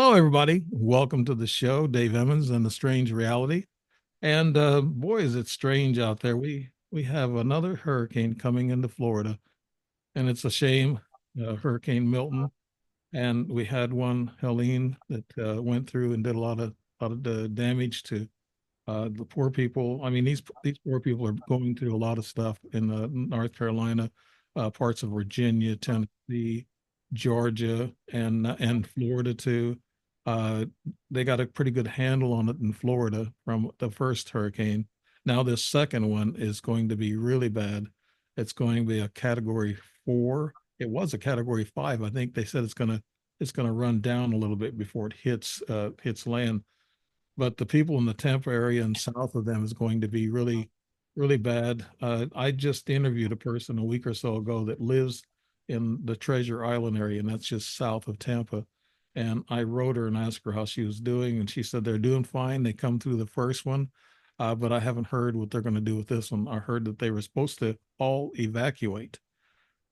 Hello, everybody. Welcome to the show, Dave Emmons and the Strange Reality. And boy, is it strange out there. We have another hurricane coming into Florida, and it's a shame, Hurricane Milton. And we had one, Helene, that went through and did a lot of damage to the poor people. I mean, these poor people are going through a lot of stuff in North Carolina, parts of Virginia, Tennessee, Georgia, and Florida too. Uh, they got a pretty good handle on it in Florida from the first hurricane. Now this second one is going to be really bad. It's going to be a category 4. It was a category 5. I think they said it's gonna run down a little bit before it hits land, but the people in the Tampa area and south of them is going to be really, really bad. I just interviewed a person a week or so ago that lives in the Treasure Island area, and that's just south of Tampa. And I wrote her and asked her how she was doing, and she said they're doing fine. They come through the first one, but I haven't heard what they're going to do with this one. I heard that they were supposed to all evacuate,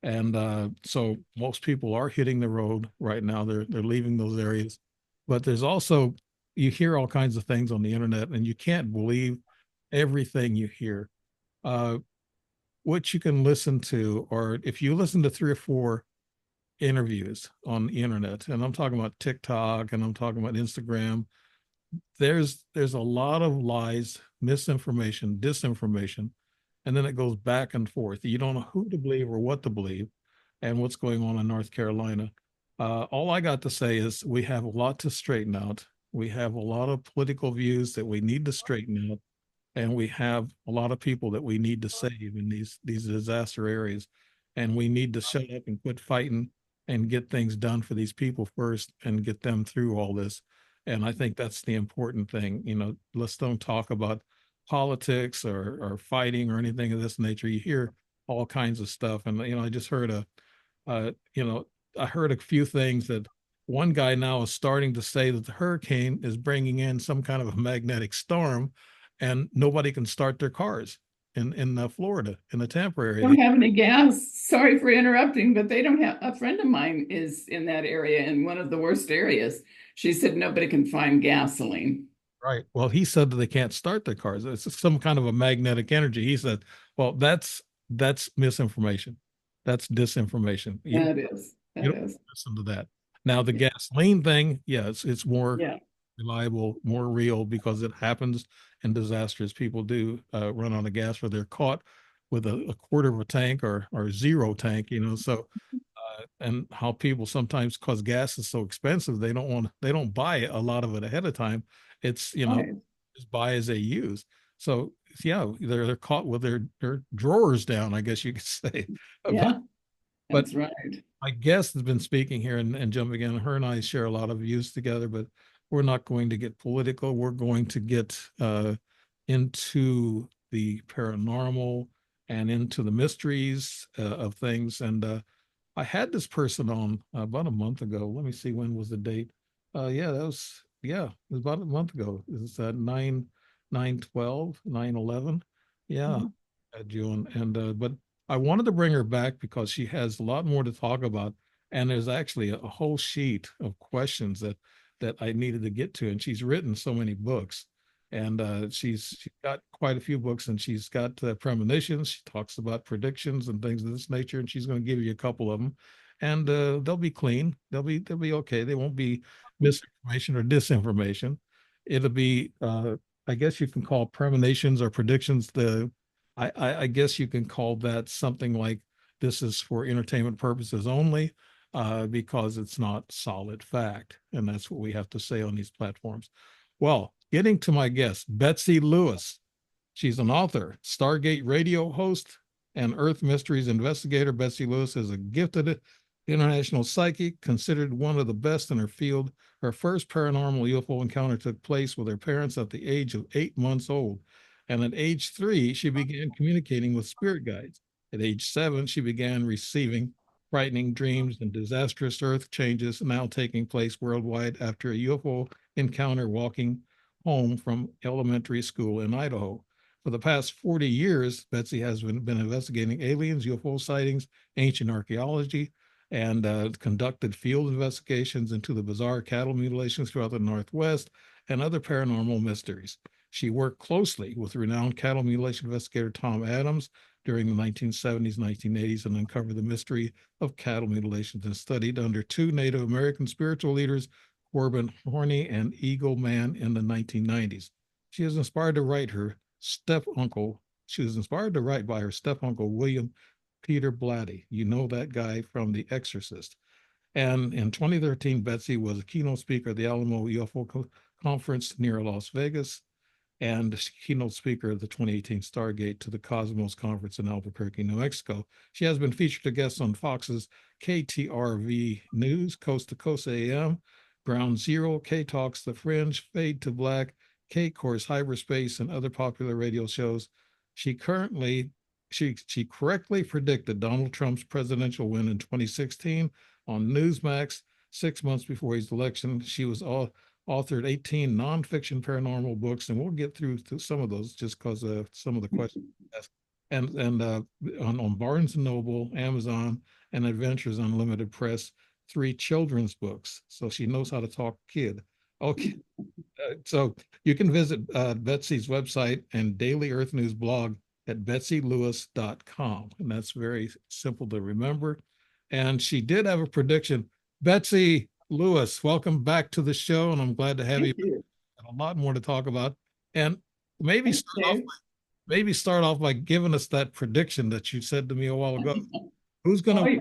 and so most people are hitting the road right now. They're leaving those areas, but there's also, you hear all kinds of things on the internet, and you can't believe everything you hear. Uh, what you can listen to, or if you listen to 3 or 4 interviews on the internet, and I'm talking about TikTok and I'm talking about Instagram, there's a lot of lies, misinformation, disinformation, and then it goes back and forth. You don't know who to believe or what to believe, and what's going on in North Carolina. All I got to say is we have a lot to straighten out. We have a lot of political views that we need to straighten out, and we have a lot of people that we need to save in these disaster areas, and we need to shut up and quit fighting and get things done for these people first and get them through all this. And I think that's the important thing. Let's don't talk about politics or fighting or anything of this nature. You hear all kinds of stuff, and I just heard uh, you know, I heard a few things that one guy now is starting to say that the hurricane is bringing in some kind of a magnetic storm, and nobody can start their cars in Florida, in the Tampa area. Don't have any gas. Sorry for interrupting, but they don't have. A friend of mine is in that area, in one of the worst areas. She said nobody can find gasoline. Right. Well, he said that they can't start their cars. It's some kind of a magnetic energy. He said, "Well, that's misinformation. That's disinformation. You don't That is. you That don't is. listen to that." Now, the Yeah. gasoline thing, yeah, it's more Yeah. reliable, more real, because it happens in disasters. People do run out of gas, or they're caught with a quarter of a tank or zero tank. So and how people sometimes, because gas is so expensive, they don't buy a lot of it ahead of time. It's Right. just buy as they use. So yeah, they're caught with their drawers down, I guess you could say. but Yeah. but That's right. my guest has been speaking here and jumping in. Her and I share a lot of views together, but we're not going to get political. We're going to get into the paranormal and into the mysteries of things. And I had this person on about a month ago. Let me see, when was the date? Yeah, it was about a month ago. It's 9/12/9/11. Yeah, Mhm. June. And but I wanted to bring her back because she has a lot more to talk about, and there's actually a whole sheet of questions that I needed to get to. And she's written so many books, and she's got quite a few books, and she's got premonitions. She talks about predictions and things of this nature, and she's going to give you a couple of them, and they'll be clean. They'll be okay. They won't be misinformation or disinformation. It'll be I guess you can call premonitions or predictions I guess you can call that something like, this is for entertainment purposes only, because it's not solid fact. And that's what we have to say on these platforms. Well, getting to my guest, Betsey Lewis. She's an author, Stargate radio host, and Earth Mysteries investigator. Betsey Lewis is a gifted international psychic, considered one of the best in her field. Her first paranormal UFO encounter took place with her parents at the age of 8 months old. And at age 3, she began communicating with spirit guides. At age 7, she began receiving frightening dreams and disastrous earth changes now taking place worldwide after a UFO encounter walking home from elementary school in Idaho. For the past 40 years, Betsey has been investigating aliens, UFO sightings, ancient archaeology, and conducted field investigations into the bizarre cattle mutilations throughout the Northwest and other paranormal mysteries. She worked closely with renowned cattle mutilation investigator Tom Adams during the 1970s, 1980s, and uncovered the mystery of cattle mutilations and studied under two Native American spiritual leaders, Corbin Horney and Eagle Man, in the 1990s. She is inspired to write her step uncle. She was inspired to write by her step uncle, William Peter Blatty. You know that guy from The Exorcist. And in 2013, Betsey was a keynote speaker at the Alamo UFO conference near Las Vegas and keynote speaker of the 2018 Stargate to the Cosmos Conference in Albuquerque, New Mexico. She has been featured as guest on Fox's KTRV News, Coast to Coast AM, Ground Zero, K Talks, The Fringe, Fade to Black, K Course, Hyperspace, and other popular radio shows. She currently she correctly predicted Donald Trump's presidential win in 2016 on Newsmax 6 months before his election. She was authored 18 nonfiction paranormal books, and we'll get through some of those just because of some of the questions asked. And on Barnes and Noble, Amazon, and Adventures Unlimited Press, 3 children's books. So she knows how to talk kid. Okay. So you can visit Betsey's website and Daily Earth News blog at betseylewis.com. And that's very simple to remember. And she did have a prediction. Betsey Lewis, welcome back to the show. And I'm glad to have you. Thank you. A lot more to talk about. And maybe Thanks, Dave. start off by giving us that prediction that you said to me a while ago. Who's going to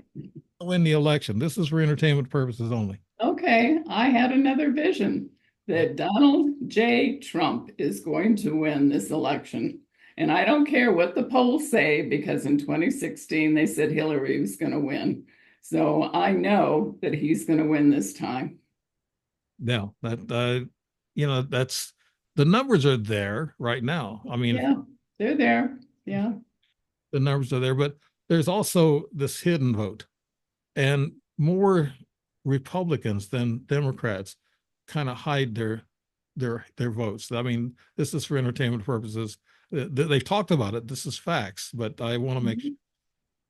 win the election? This is for entertainment purposes only. Okay, I had another vision that Donald J. Trump is going to win this election. And I don't care what the polls say, because in 2016 they said Hillary was going to win. So I know that he's going to win this time. Now that that's the numbers are there right now. I mean, yeah, they're there. Yeah, the numbers are there, but there's also this hidden vote, and more Republicans than Democrats kind of hide their votes. I mean, this is for entertainment purposes. They talked about it. This is facts, but I want to make sure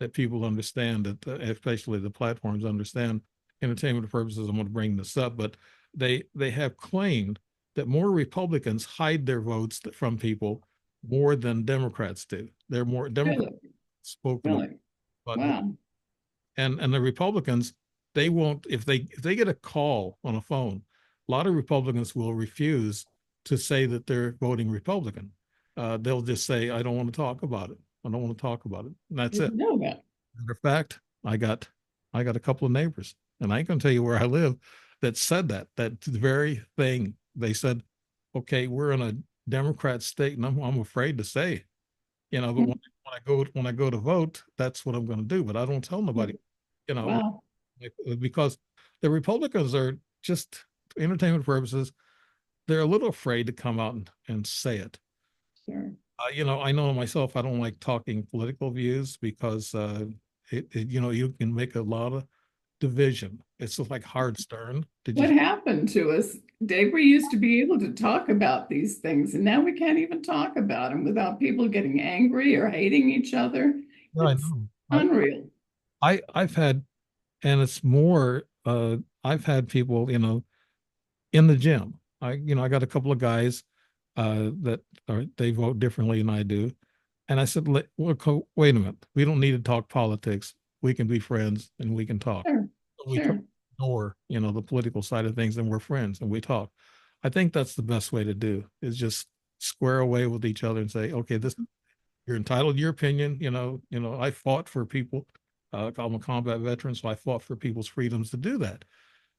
that people understand that, especially the platforms understand entertainment purposes. I'm going to bring this up, but they have claimed that more Republicans hide their votes from people more than Democrats do. They're more Democrats spoken really? about, Wow. and the Republicans, they won't, if they get a call on a phone, a lot of Republicans will refuse to say that they're voting Republican. They'll just say, I don't want to talk about it. I don't want to talk about it. And that's it. Know that. Matter of fact, I got a couple of neighbors, and I can tell you where I live, that said that very thing. They said, okay, we're in a Democrat state, and I'm afraid to say, but when I go to vote, that's what I'm going to do. But I don't tell nobody, Wow. because the Republicans are just, for entertainment purposes, they're a little afraid to come out and say it. Sure. I know myself, I don't like talking political views because you can make a lot of division. It's just like hard stern. What happened to us? Dave, we used to be able to talk about these things, and now we can't even talk about them without people getting angry or hating each other. I It's know. unreal. I've had, and it's more, I've had people, in the gym. I got a couple of guys that they vote differently than I do. And I said, wait a minute. We don't need to talk politics. We can be friends and we can talk. Sure. We Sure. ignore, the political side of things, and we're friends and we talk. I think that's the best way to do, is just square away with each other and say, okay, you're entitled to your opinion. I fought for people. I'm a combat veteran, so I fought for people's freedoms to do that.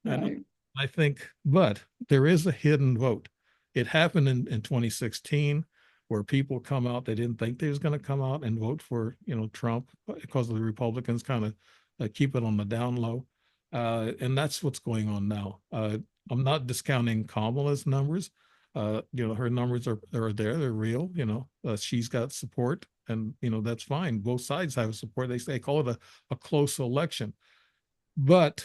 Right. And I think, but there is a hidden vote. It happened in 2016, where people come out, they didn't think they was going to come out and vote for, Trump, because of the Republicans kind of keep it on the down low. And that's what's going on now. I'm not discounting Kamala's numbers. Her numbers are there, they're real. She's got support, and that's fine. Both sides have support. They call it a close election, but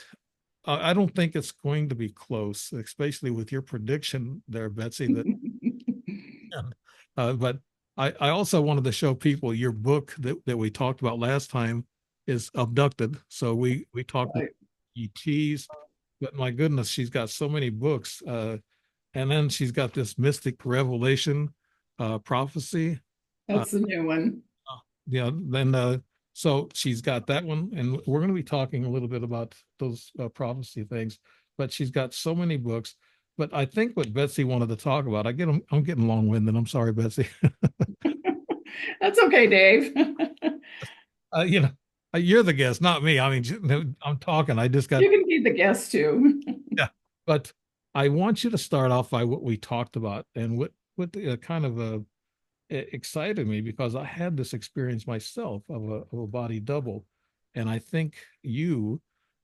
I don't think it's going to be close, especially with your prediction there, Betsey. But I also wanted to show people your book that we talked about last time, is abducted. So we talked about Right. ETs, but my goodness, she's got so many books. And then she's got this mystic revelation prophecy. Uh, That's the new one. yeah, then so she's got that one, and we're going to be talking a little bit about those prophecy things. But she's got so many books. But I think what Betsy wanted to talk about, I'm getting long winded. I'm sorry, Betsy. That's okay, Dave. You know, you're the guest, not me. I mean, I'm talking. I just got You can be the guest too. yeah. But I want you to start off by what we talked about and what kind of excited me because I had this experience myself of a body double, and I think you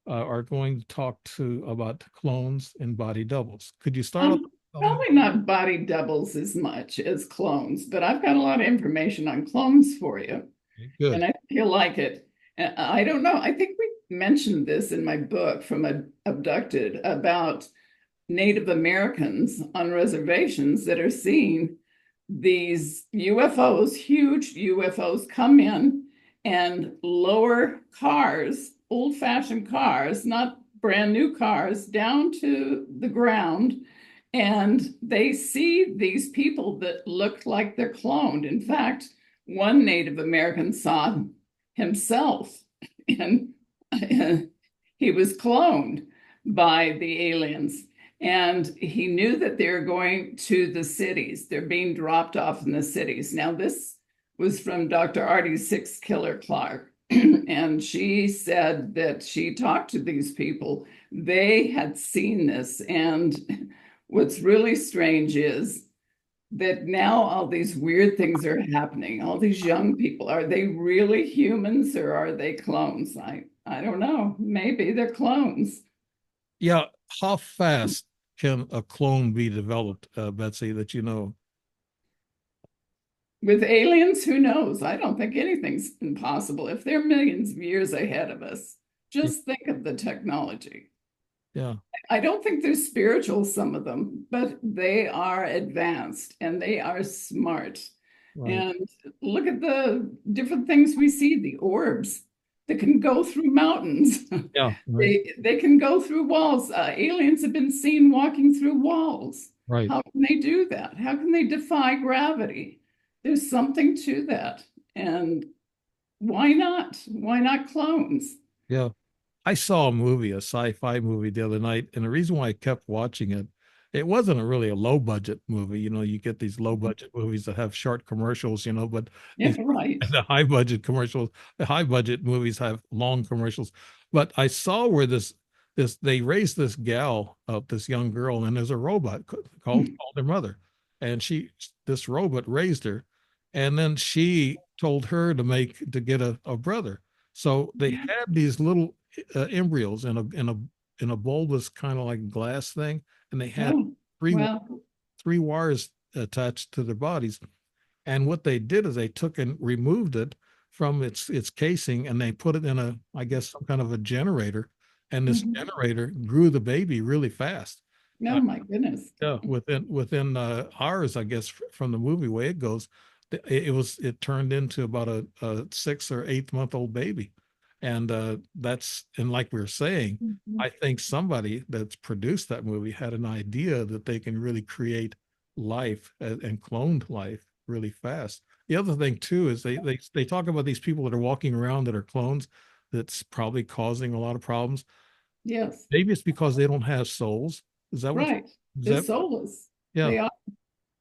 are going to talk to about clones and body doubles. Could you start off? Telling me? Probably not body doubles as much as clones, but I've got a lot of information on clones for you, and Good. I think you'll like it. I don't know. I think we mentioned this in my book from Abducted about Native Americans on reservations that are seeing these UFOs, huge UFOs, come in and lower cars, old-fashioned cars, not brand new cars, down to the ground. And they see these people that look like they're cloned. In fact, one Native American saw himself and he was cloned by the aliens. And he knew that they were going to the cities. They're being dropped off in the cities. Now, this was from Dr. Artie Six Killer Clark. And she said that she talked to these people. They had seen this. And what's really strange is that now all these weird things are happening. All these young people, are they really humans or are they clones? I don't know. Maybe they're clones. Yeah. How fast can a clone be developed, Betsy, that you know? With aliens, who knows? I don't think anything's impossible. If they're millions of years ahead of us, just think of the technology. Yeah. I don't think they're spiritual, some of them, but they are advanced and they are smart. Right. And look at the different things we see, the orbs that can go through mountains. Yeah. Right. They can go through walls. Aliens have been seen walking through walls. Right. How can they do that? How can they defy gravity? There's something to that. And why not? Why not clones? Yeah. I saw a movie, a sci-fi movie the other night, and the reason why I kept watching it, it wasn't really a low budget movie. You know, you get these low budget movies that have short commercials, but Yeah, these right. the high budget commercials, the high budget movies have long commercials. But I saw where this they raised this gal up, this young girl, and there's a robot called her mother, and this robot raised her, and then she told her to get a brother. So they had these little embryos in a bulbous kind of like glass thing, and they had Oh, three well, three wires attached to their bodies. And what they did is they took and removed it from its casing, and they put it in I guess some kind of a generator, and this mhm. generator grew the baby really fast. Oh my goodness. Yeah, within hours, I guess, from the movie way it goes, it turned into about a 6 or 8 month old baby, and like we were saying, Mhm. I think somebody that's produced that movie had an idea that they can really create life and cloned life really fast. The other thing too is they talk about these people that are walking around that are clones, that's probably causing a lot of problems. Yes, Maybe it's because they don't have souls. Is that what? right. Is They're that? soulless. Yeah. They are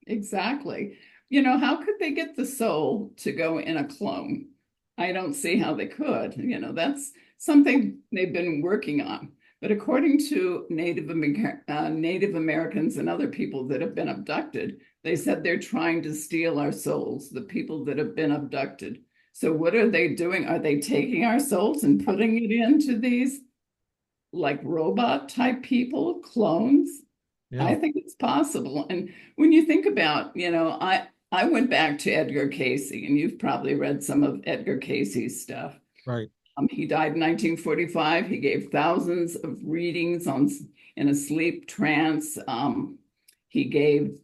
exactly. How could they get the soul to go in a clone? I don't see how they could. That's something they've been working on. But according to Native Americans and other people that have been abducted, they said they're trying to steal our souls, the people that have been abducted. So what are they doing? Are they taking our souls and putting it into these like robot type people, clones? I Yeah. think it's possible. And when you think about, I went back to Edgar Casey, and you've probably read some of Edgar Casey's stuff. Right. He died in 1945. He gave thousands of readings in a sleep trance. He gave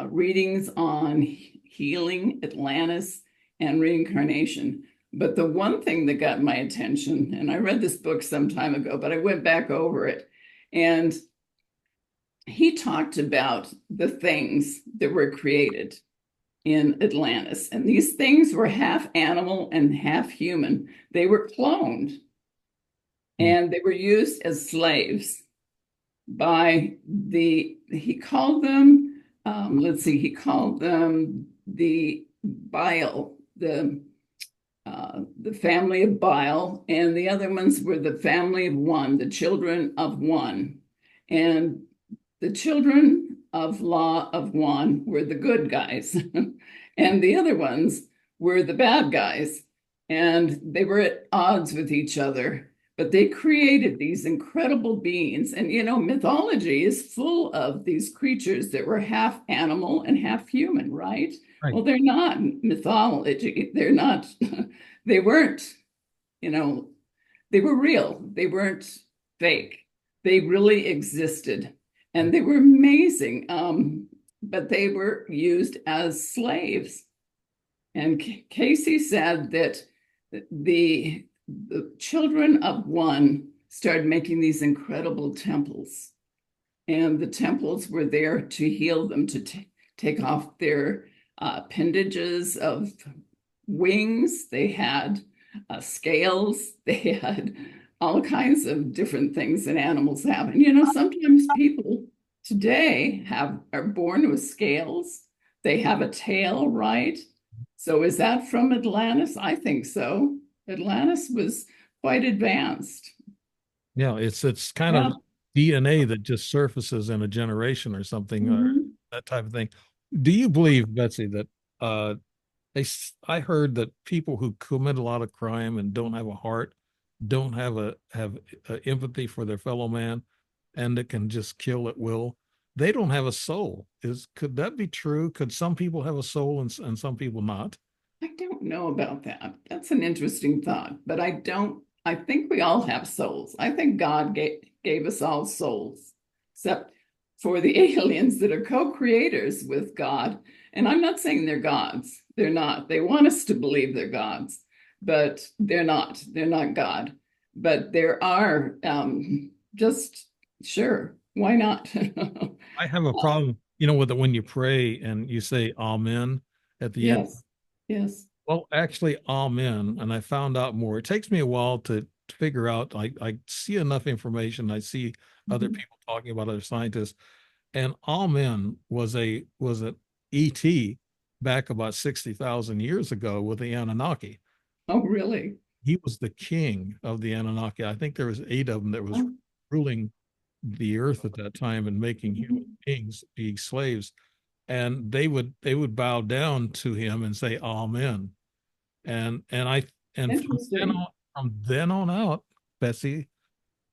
readings on healing, Atlantis, and reincarnation. But the one thing that got my attention, and I read this book some time ago, but I went back over it, and he talked about the things that were created in Atlantis. And these things were half animal and half human. They were cloned and they were used as slaves by he called them, he called them the bile, the family of bile, and the other ones were the family of one, the children of one. And the children of law of one were the good guys, and the other ones were the bad guys. And they were at odds with each other, but they created these incredible beings. And, mythology is full of these creatures that were half animal and half human, right? Right. Well, they're not mythology. They're not, they weren't, they were real. They weren't fake. They really existed. And they were amazing, but they were used as slaves. And Casey said that the children of one started making these incredible temples. And the temples were there to heal them, to take off their appendages of wings. They had scales. They had all kinds of different things that animals have. And sometimes people today are born with scales. They have a tail, right? So is that from Atlantis? I think so. Atlantis was quite advanced. Yeah, it's kind of DNA that just surfaces in a generation or something, or that type of thing. Do you believe, Betsy, that I heard that people who commit a lot of crime and don't have a heart, don't have empathy for their fellow man, and that can just kill at will, they don't have a soul. Could that be true? Could some people have a soul and some people not? I don't know about that. That's an interesting thought, but I think we all have souls. I think God gave us all souls, except for the aliens that are co-creators with God. And I'm not saying they're gods. They're not. They want us to believe they're gods, but they're not. They're not God. But there are just, sure, why not? I have a problem, with it when you pray and you say amen at the end. Yes, yes. Well, actually, amen. And I found out more. It takes me a while to figure out. I see enough information. I see other people talking about other scientists. And amen was an ET back about 60,000 years ago with the Anunnaki. Oh, really? He was the king of the Anunnaki. I think there was 8 of them that was ruling the earth at that time and making human beings be slaves. And they would bow down to him and say amen. And from then on out, Betsy,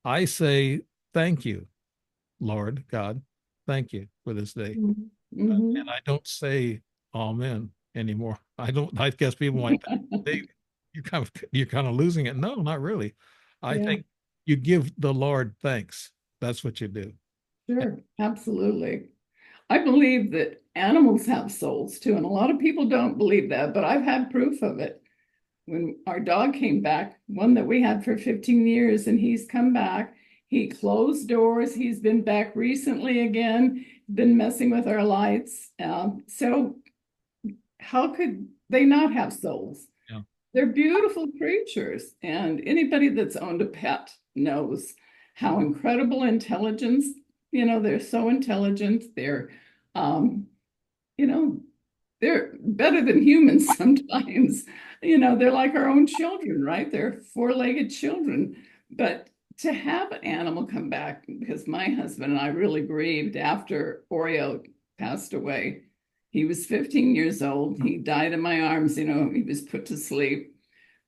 I say thank you, Lord God, thank you for this day. And I don't say amen anymore. I don't. I guess people might think, you're kind of losing it. No, not really. I think you give the Lord thanks. That's what you do. Sure, absolutely. I believe that animals have souls too, and a lot of people don't believe that, but I've had proof of it. When our dog came back, one that we had for 15 years, and he's come back, he closed doors. He's been back recently again, been messing with our lights. So how could they not have souls? Yeah. They're beautiful creatures, and anybody that's owned a pet knows how incredible intelligence, they're so intelligent. They're, they're better than humans sometimes. They're like our own children, right? They're four-legged children. But to have an animal come back, because my husband and I really grieved after Oreo passed away. He was 15 years old. He died in my arms, he was put to sleep.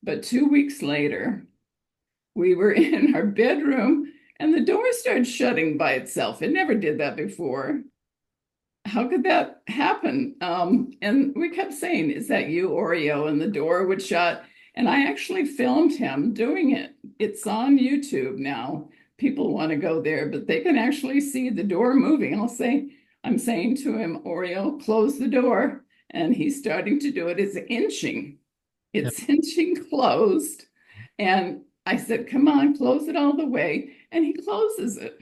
But 2 weeks later, we were in our bedroom and the door started shutting by itself. It never did that before. How could that happen? And we kept saying, is that you, Oreo? And the door would shut. And I actually filmed him doing it. It's on YouTube now. People want to go there, but they can actually see the door moving. I'm saying to him, Oreo, close the door. And he's starting to do it. It's inching. Yeah. It's cinching closed. And I said, come on, close it all the way. And he closes it.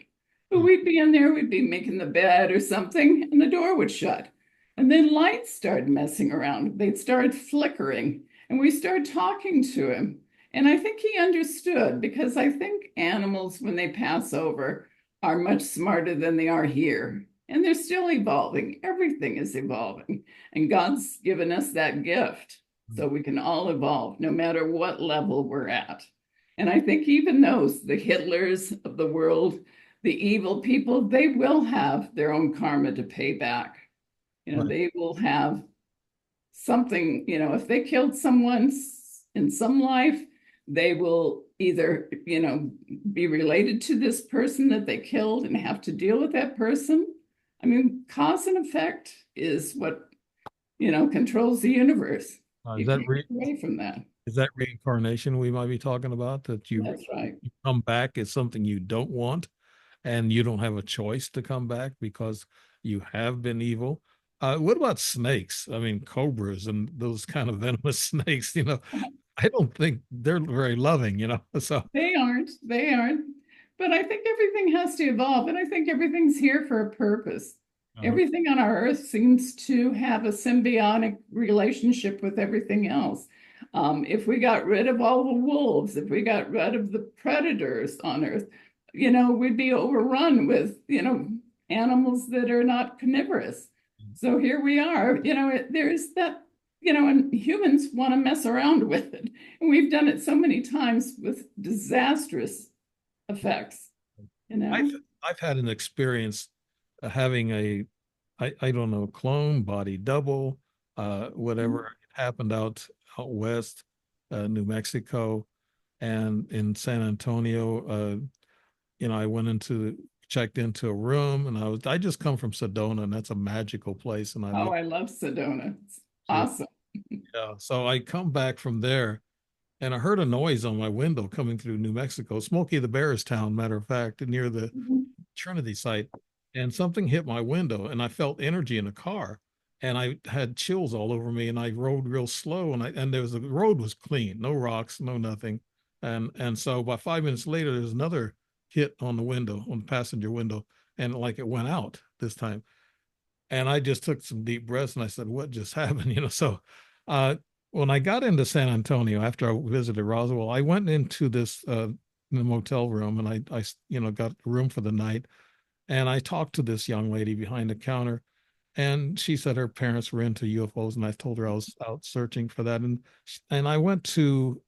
But Mm. we'd be in there, we'd be making the bed or something, and the door would shut. And then lights started messing around. They'd start flickering. And we started talking to him. And I think he understood because I think animals, when they pass over, are much smarter than they are here. And they're still evolving. Everything is evolving. And God's given us that gift so we can all evolve no matter what level we're at. And I think even those, the Hitlers of the world, the evil people, they will have their own karma to pay back. Right. They will have something, if they killed someone in some life, they will either, be related to this person that they killed and have to deal with that person. I mean, cause and effect is what, controls the universe. Is You that can't get away from that. is that reincarnation we might be talking about? That That's right. you come back as something you don't want, and you don't have a choice to come back because you have been evil. What about snakes? I mean, cobras and those kind of venomous snakes. I don't think they're very loving. So They aren't. They aren't. But I think everything has to evolve, and I think everything's here for a purpose. uh, Everything on our earth seems to have a symbiotic relationship with everything else. If we got rid of all the wolves, if we got rid of the predators on earth, we'd be overrun with, animals that are not carnivorous. So here we are, there's that, and humans want to mess around with it. And we've done it so many times with disastrous effects, you I've know? I've had an experience having I don't know, clone body double, whatever. It happened out west, New Mexico, and in San Antonio. I went into checked into a room, and I just come from Sedona, and that's a magical place, and I Oh, love I love Sedona. It's it. awesome. Yeah, so I come back from there, and I heard a noise on my window coming through New Mexico, Smokey the Bear's town, matter of fact, near the Mhm. Trinity site, and something hit my window, and I felt energy in the car, and I had chills all over me, and I rode real slow, and the road was clean, no rocks, no nothing, and so about 5 minutes later, there's another hit on the window, on the passenger window, and like it went out this time, and I just took some deep breaths, and I said, "What just happened?" So, uh, when I got into San Antonio after I visited Roswell, I went into this in the motel room, and I got a room for the night, and I talked to this young lady behind the counter, and she said her parents were into UFOs, and I told her I was out searching for that, and I went to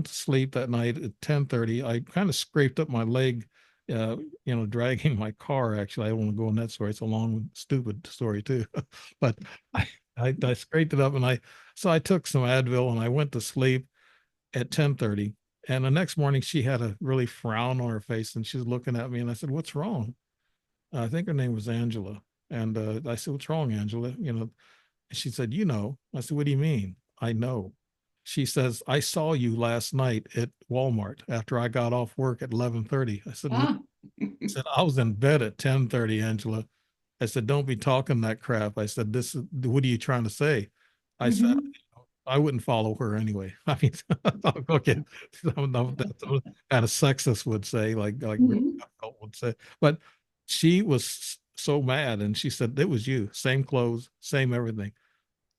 sleep that night at 10:30. I kind of scraped up my leg, dragging my car. Actually, I don't want to go in that story. It's a long, stupid story too, but I, I scraped it up, and I took some Advil, and I went to sleep at 10:30. And the next morning, she had a really frown on her face, and she's looking at me, and I said, "What's wrong?" I think her name was Angela. And I said, "What's wrong, Angela?" And she said, "You know." I said, "What do you mean?" "I know." She says, "I saw you last night at Walmart after I got off work at 11:30." I said, "No." Ah, I said, "I was in bed at 10:30, Angela." I said, "Don't be talking that crap." I said, what are you trying to say?" I said, mhm, "I wouldn't follow her anyway." I mean, okay, that's what kind of sexist would say, like Rick mhm. would say. But she was so mad, and she said, "It was you, same clothes, same everything."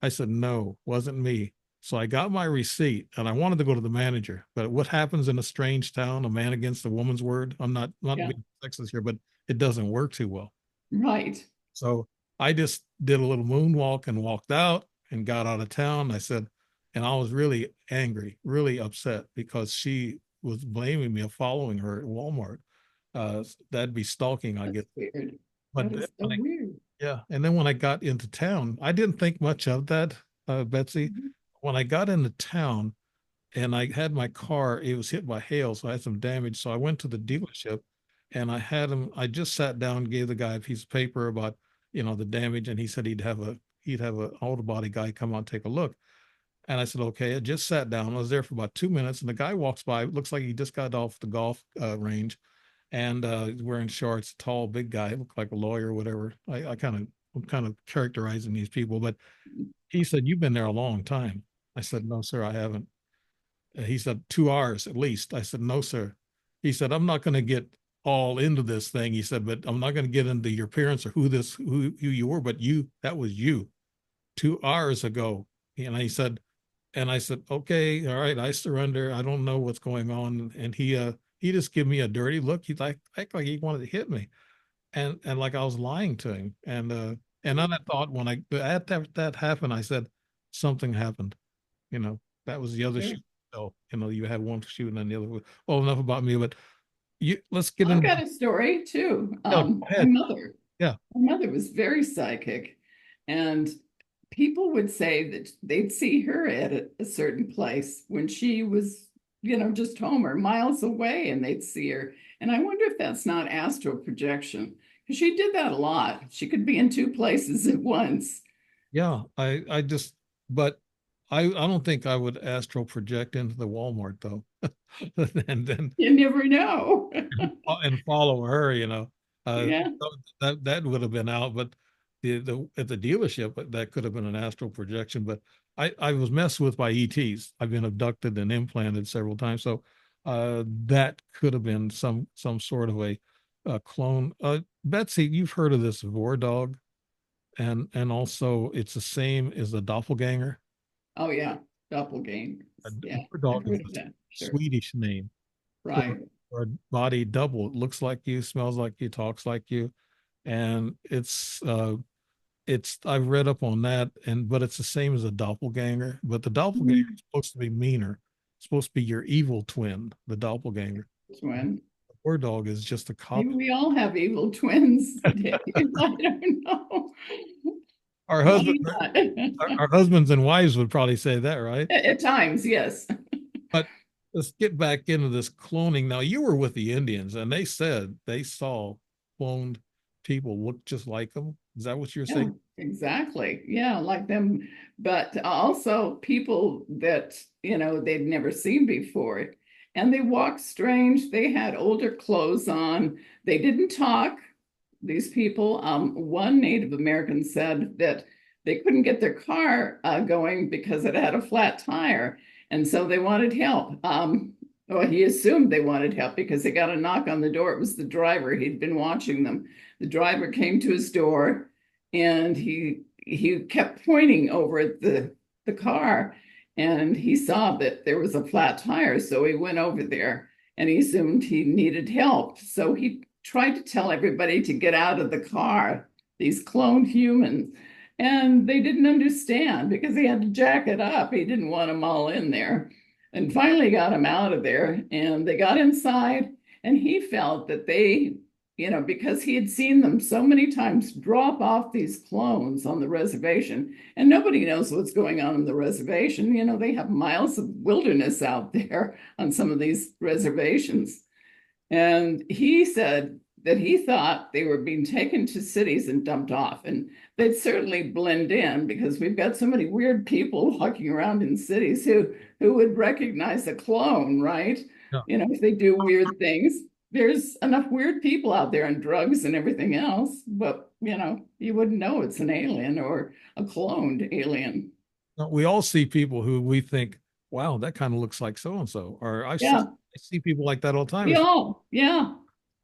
I said, "No, wasn't me." So I got my receipt, and I wanted to go to the manager. But what happens in a strange town, a man against a woman's word? I'm not Yeah, being sexist here, but it doesn't work too well. right. So I just did a little moonwalk and walked out and got out of town. I said, and I was really angry, really upset because she was blaming me of following her at Walmart. That'd be stalking, I That's guess. weird. But That is so weird. yeah, and then when I got into town, I didn't think much of that, Betsy. Mhm. When I got into town and I had my car, it was hit by hail, so I had some damage. So I went to the dealership, and I just sat down, gave the guy a piece of paper about, the damage, and he said he'd have an auto body guy come out and take a look. And I said, okay. I just sat down. I was there for about 2 minutes, and the guy walks by. It looks like he just got off the golf range, and he's wearing shorts, tall, big guy, looked like a lawyer or whatever. I'm kind of characterizing these people, but he said, "You've been there a long time." I I said, no, sir, I haven't. He said, 2 hours at least. I said, no, sir. He said, I'm not going to get all into this thing. He said, but I'm not going to get into your parents or who you were, but that was you 2 hours ago. And I said, okay, all right, I surrender. I don't know what's going on. And he just gave me a dirty look. He like act like he wanted to hit me, and like I was lying to him. And then I thought when I had that happened, I said something happened. You know, that was the other Sure. shoe. So you had one shoe and then the other. Well, enough about me, but let's get I've into. got a story too. Yeah, go My ahead. mother, Yeah, my mother was very psychic, and people would say that they'd see her at a certain place when she was, just home or miles away, and they'd see her. And I wonder if that's not astral projection, because she did that a lot. She could be in two places at once. yeah. I just, but I don't think I would astral project into the Walmart though, and then You never know. and follow her. Uh, Yeah. that would have been out, but the at the dealership that could have been an astral projection. But I was messed with by ETs. I've been abducted and implanted several times, so that could have been some sort of a clone. Betsy, you've heard of this Vor dog, and also it's the same as the doppelganger. Oh, yeah. Doppelgangers. A Yeah. Vor I've dog is heard of a that. Sure. Swedish name for, Right. for a body double. It looks like you, smells like you, talks like you, and it's I've read up on that, but it's the same as a doppelganger. But the doppelganger Mhm. is supposed to be meaner. It's supposed to be your evil twin, the doppelganger. Twin. The war dog is just a Maybe copy. we all have evil twins, Dave. I don't know. Our husband, Maybe not. our husbands and wives would probably say that, right? At times, yes. But let's get back into this cloning. Now, you were with the Indians, and they said they saw cloned people look just like them. Is that what you're Yeah, saying? exactly. Yeah, like them, but also people that, they'd never seen before. And they walked strange. They had older clothes on. They didn't talk, these people. One Native American said that they couldn't get their car going because it had a flat tire. And so they wanted help. Well, he assumed they wanted help because they got a knock on the door. It was the driver. He'd been watching them. The driver came to his door and he kept pointing over at the car, and he saw that there was a flat tire, so he went over there and he assumed he needed help, so he tried to tell everybody to get out of the car, these cloned humans, and they didn't understand because he had to jack it up. He didn't want them all in there, and finally got him out of there, and they got inside, and he felt that they, because he had seen them so many times drop off these clones on the reservation, and nobody knows what's going on the reservation. They have miles of wilderness out there on some of these reservations. And he said that he thought they were being taken to cities and dumped off. And they'd certainly blend in because we've got so many weird people walking around in cities who would recognize a clone, right? Yeah. If they do weird things. There's enough weird people out there on drugs and everything else, but you wouldn't know it's an alien or a cloned alien. We all see people who we think, wow, that kind of looks like so and so. Or Yeah, I see people like that all the time. we all, yeah.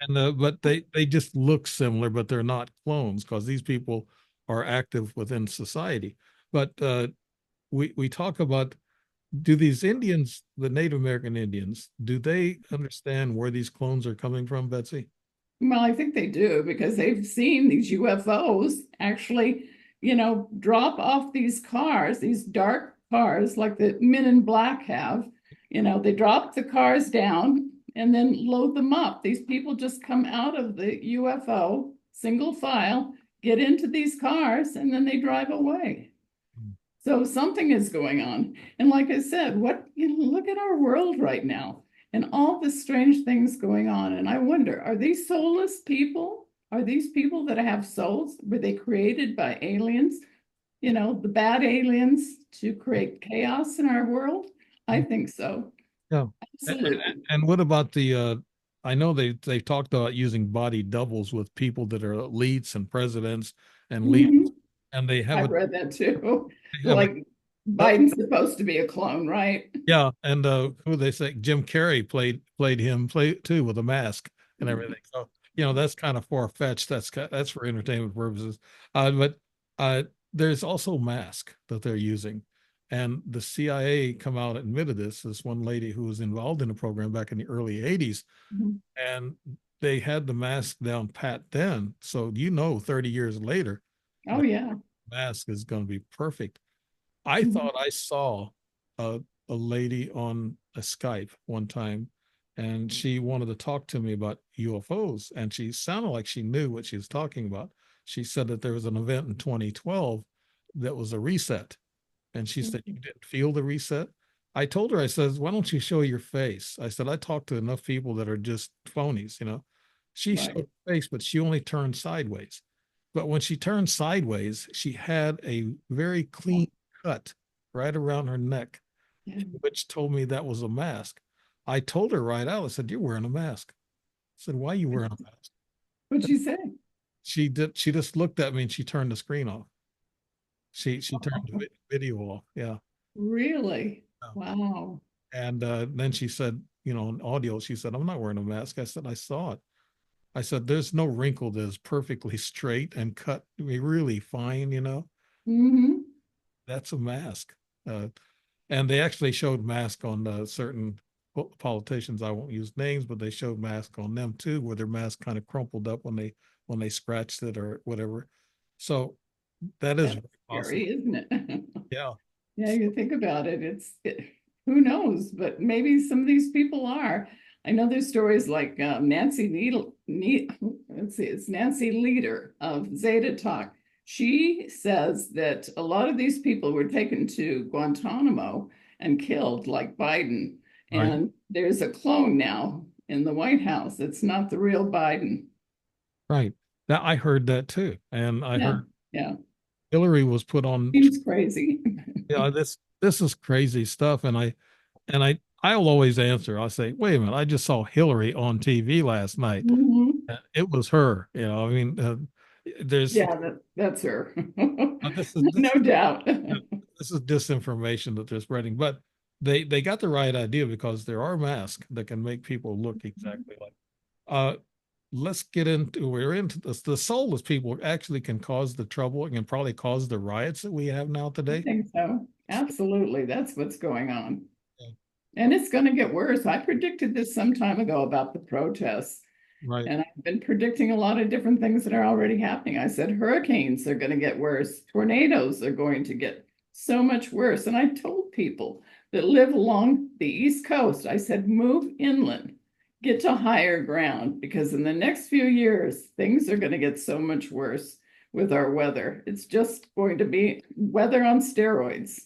And but they just look similar, but they're not clones because these people are active within society. But we talk about, do these Indians, the Native American Indians, do they understand where these clones are coming from, Betsy? Well, I think they do because they've seen these UFOs actually, drop off these cars, these dark cars like the men in black have. They drop the cars down and then load them up. These people just come out of the UFO, single file, get into these cars, and then they drive away. So something is going on. And like I said, look at our world right now and all the strange things going on. And I wonder, are these soulless people? Are these people that have souls? Were they created by aliens? The bad aliens to create chaos in our world? I think so. Yeah. Absolutely. And what about I know they talked about using body doubles with people that are elites and presidents and leaders, Mhm. and I've read that too. they have a Like That, Biden's supposed to be a clone, right? yeah, and who they say Jim Carrey played him play too with a mask and everything. So that's kind of far fetched. That's for entertainment purposes. But uh, there's also mask that they're using, and the CIA come out and admitted this. This one lady who was involved in the program back in the early '80s, Mhm. and they had the mask down pat then. So 30 years later, Oh the yeah. mask is going to be perfect. I Mhm. thought I saw a, a lady on a Skype one time, and she wanted to talk to me about UFOs, and she sounded like she knew what she was talking about. She said that there was an event in 2012 that was a reset, and she said you didn't feel the reset. I told her, I said, why don't you show your face? I said, I talked to enough people that are just phonies. She showed Right. her face, but she only turned sideways. But when she turned sideways, she had a very clean cut right around her neck, Yeah. which told me that was a mask. I told her right out, I said, you're wearing a mask. I said, why are you wearing a mask? What'd you say? She just looked at me and she turned the screen off. She turned the Oh, video off. Yeah. really? Yeah. Wow. And then she said, in audio, she said, I'm not wearing a mask. I said, I saw it. I said, there's no wrinkle that is perfectly straight and cut really fine. Hmm. That's a mask. Uh, and they actually showed mask on certain politicians. I won't use names, but they showed mask on them too, where their mask kind of crumpled up when they scratched it or whatever. So that is That's possible. scary, isn't it? Yeah. Yeah, you think about it, who knows, but maybe some of these people are. I know there's stories like let's see, it's Nancy Leader of Zeta Talk. She says that a lot of these people were taken to Guantanamo and killed, like Biden. Right. And there's a clone now in the White House. It's not the real Biden. Right. That I heard that too, and I Yeah, heard yeah. Hillary was put on. Seems crazy. Yeah, this is crazy stuff, I'll always answer. I'll say, wait a minute, I just saw Hillary on TV last night. Mhm. It was her. I mean, there's Yeah, that's her. this is No this doubt. this is disinformation that they're spreading, but they got the right idea because there are masks that can make people look exactly like. Uh, let's get into we're into this. The soulless people actually can cause the trouble and can probably cause the riots that we have now I today. think so. Absolutely. That's what's going on. Yeah. And it's going to get worse. I predicted this some time ago about the protests, Right. and I've been predicting a lot of different things that are already happening. I said hurricanes are going to get worse, tornadoes are going to get so much worse. And I told people that live along the East Coast, I said, move inland, get to higher ground, because in the next few years, things are going to get so much worse with our weather. It's just going to be weather on steroids.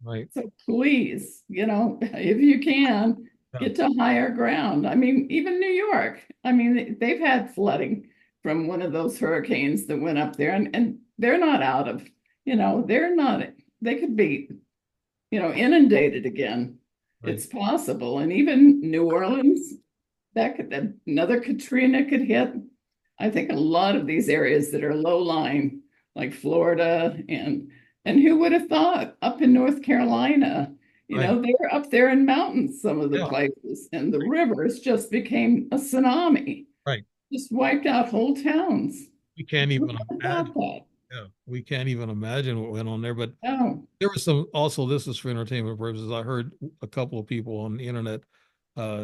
Right. So please, if you can, Yeah. get to higher ground. I mean, even New York, I mean, they've had flooding from one of those hurricanes that went up there, and they're not out of, they're not, they could be, inundated again. Right. It's possible. And even New Orleans, another Katrina could hit. I think a lot of these areas that are low lying, like Florida and who would have thought up in North Carolina, Right. they're up there in mountains, some of the Yeah. places, and the rivers just became a tsunami, Right. just wiped out whole towns. We can't Who even thought imagine. about that? Yeah. We can't even imagine what went on there. But Oh, there was some also, this is for entertainment purposes. I heard a couple of people on the internet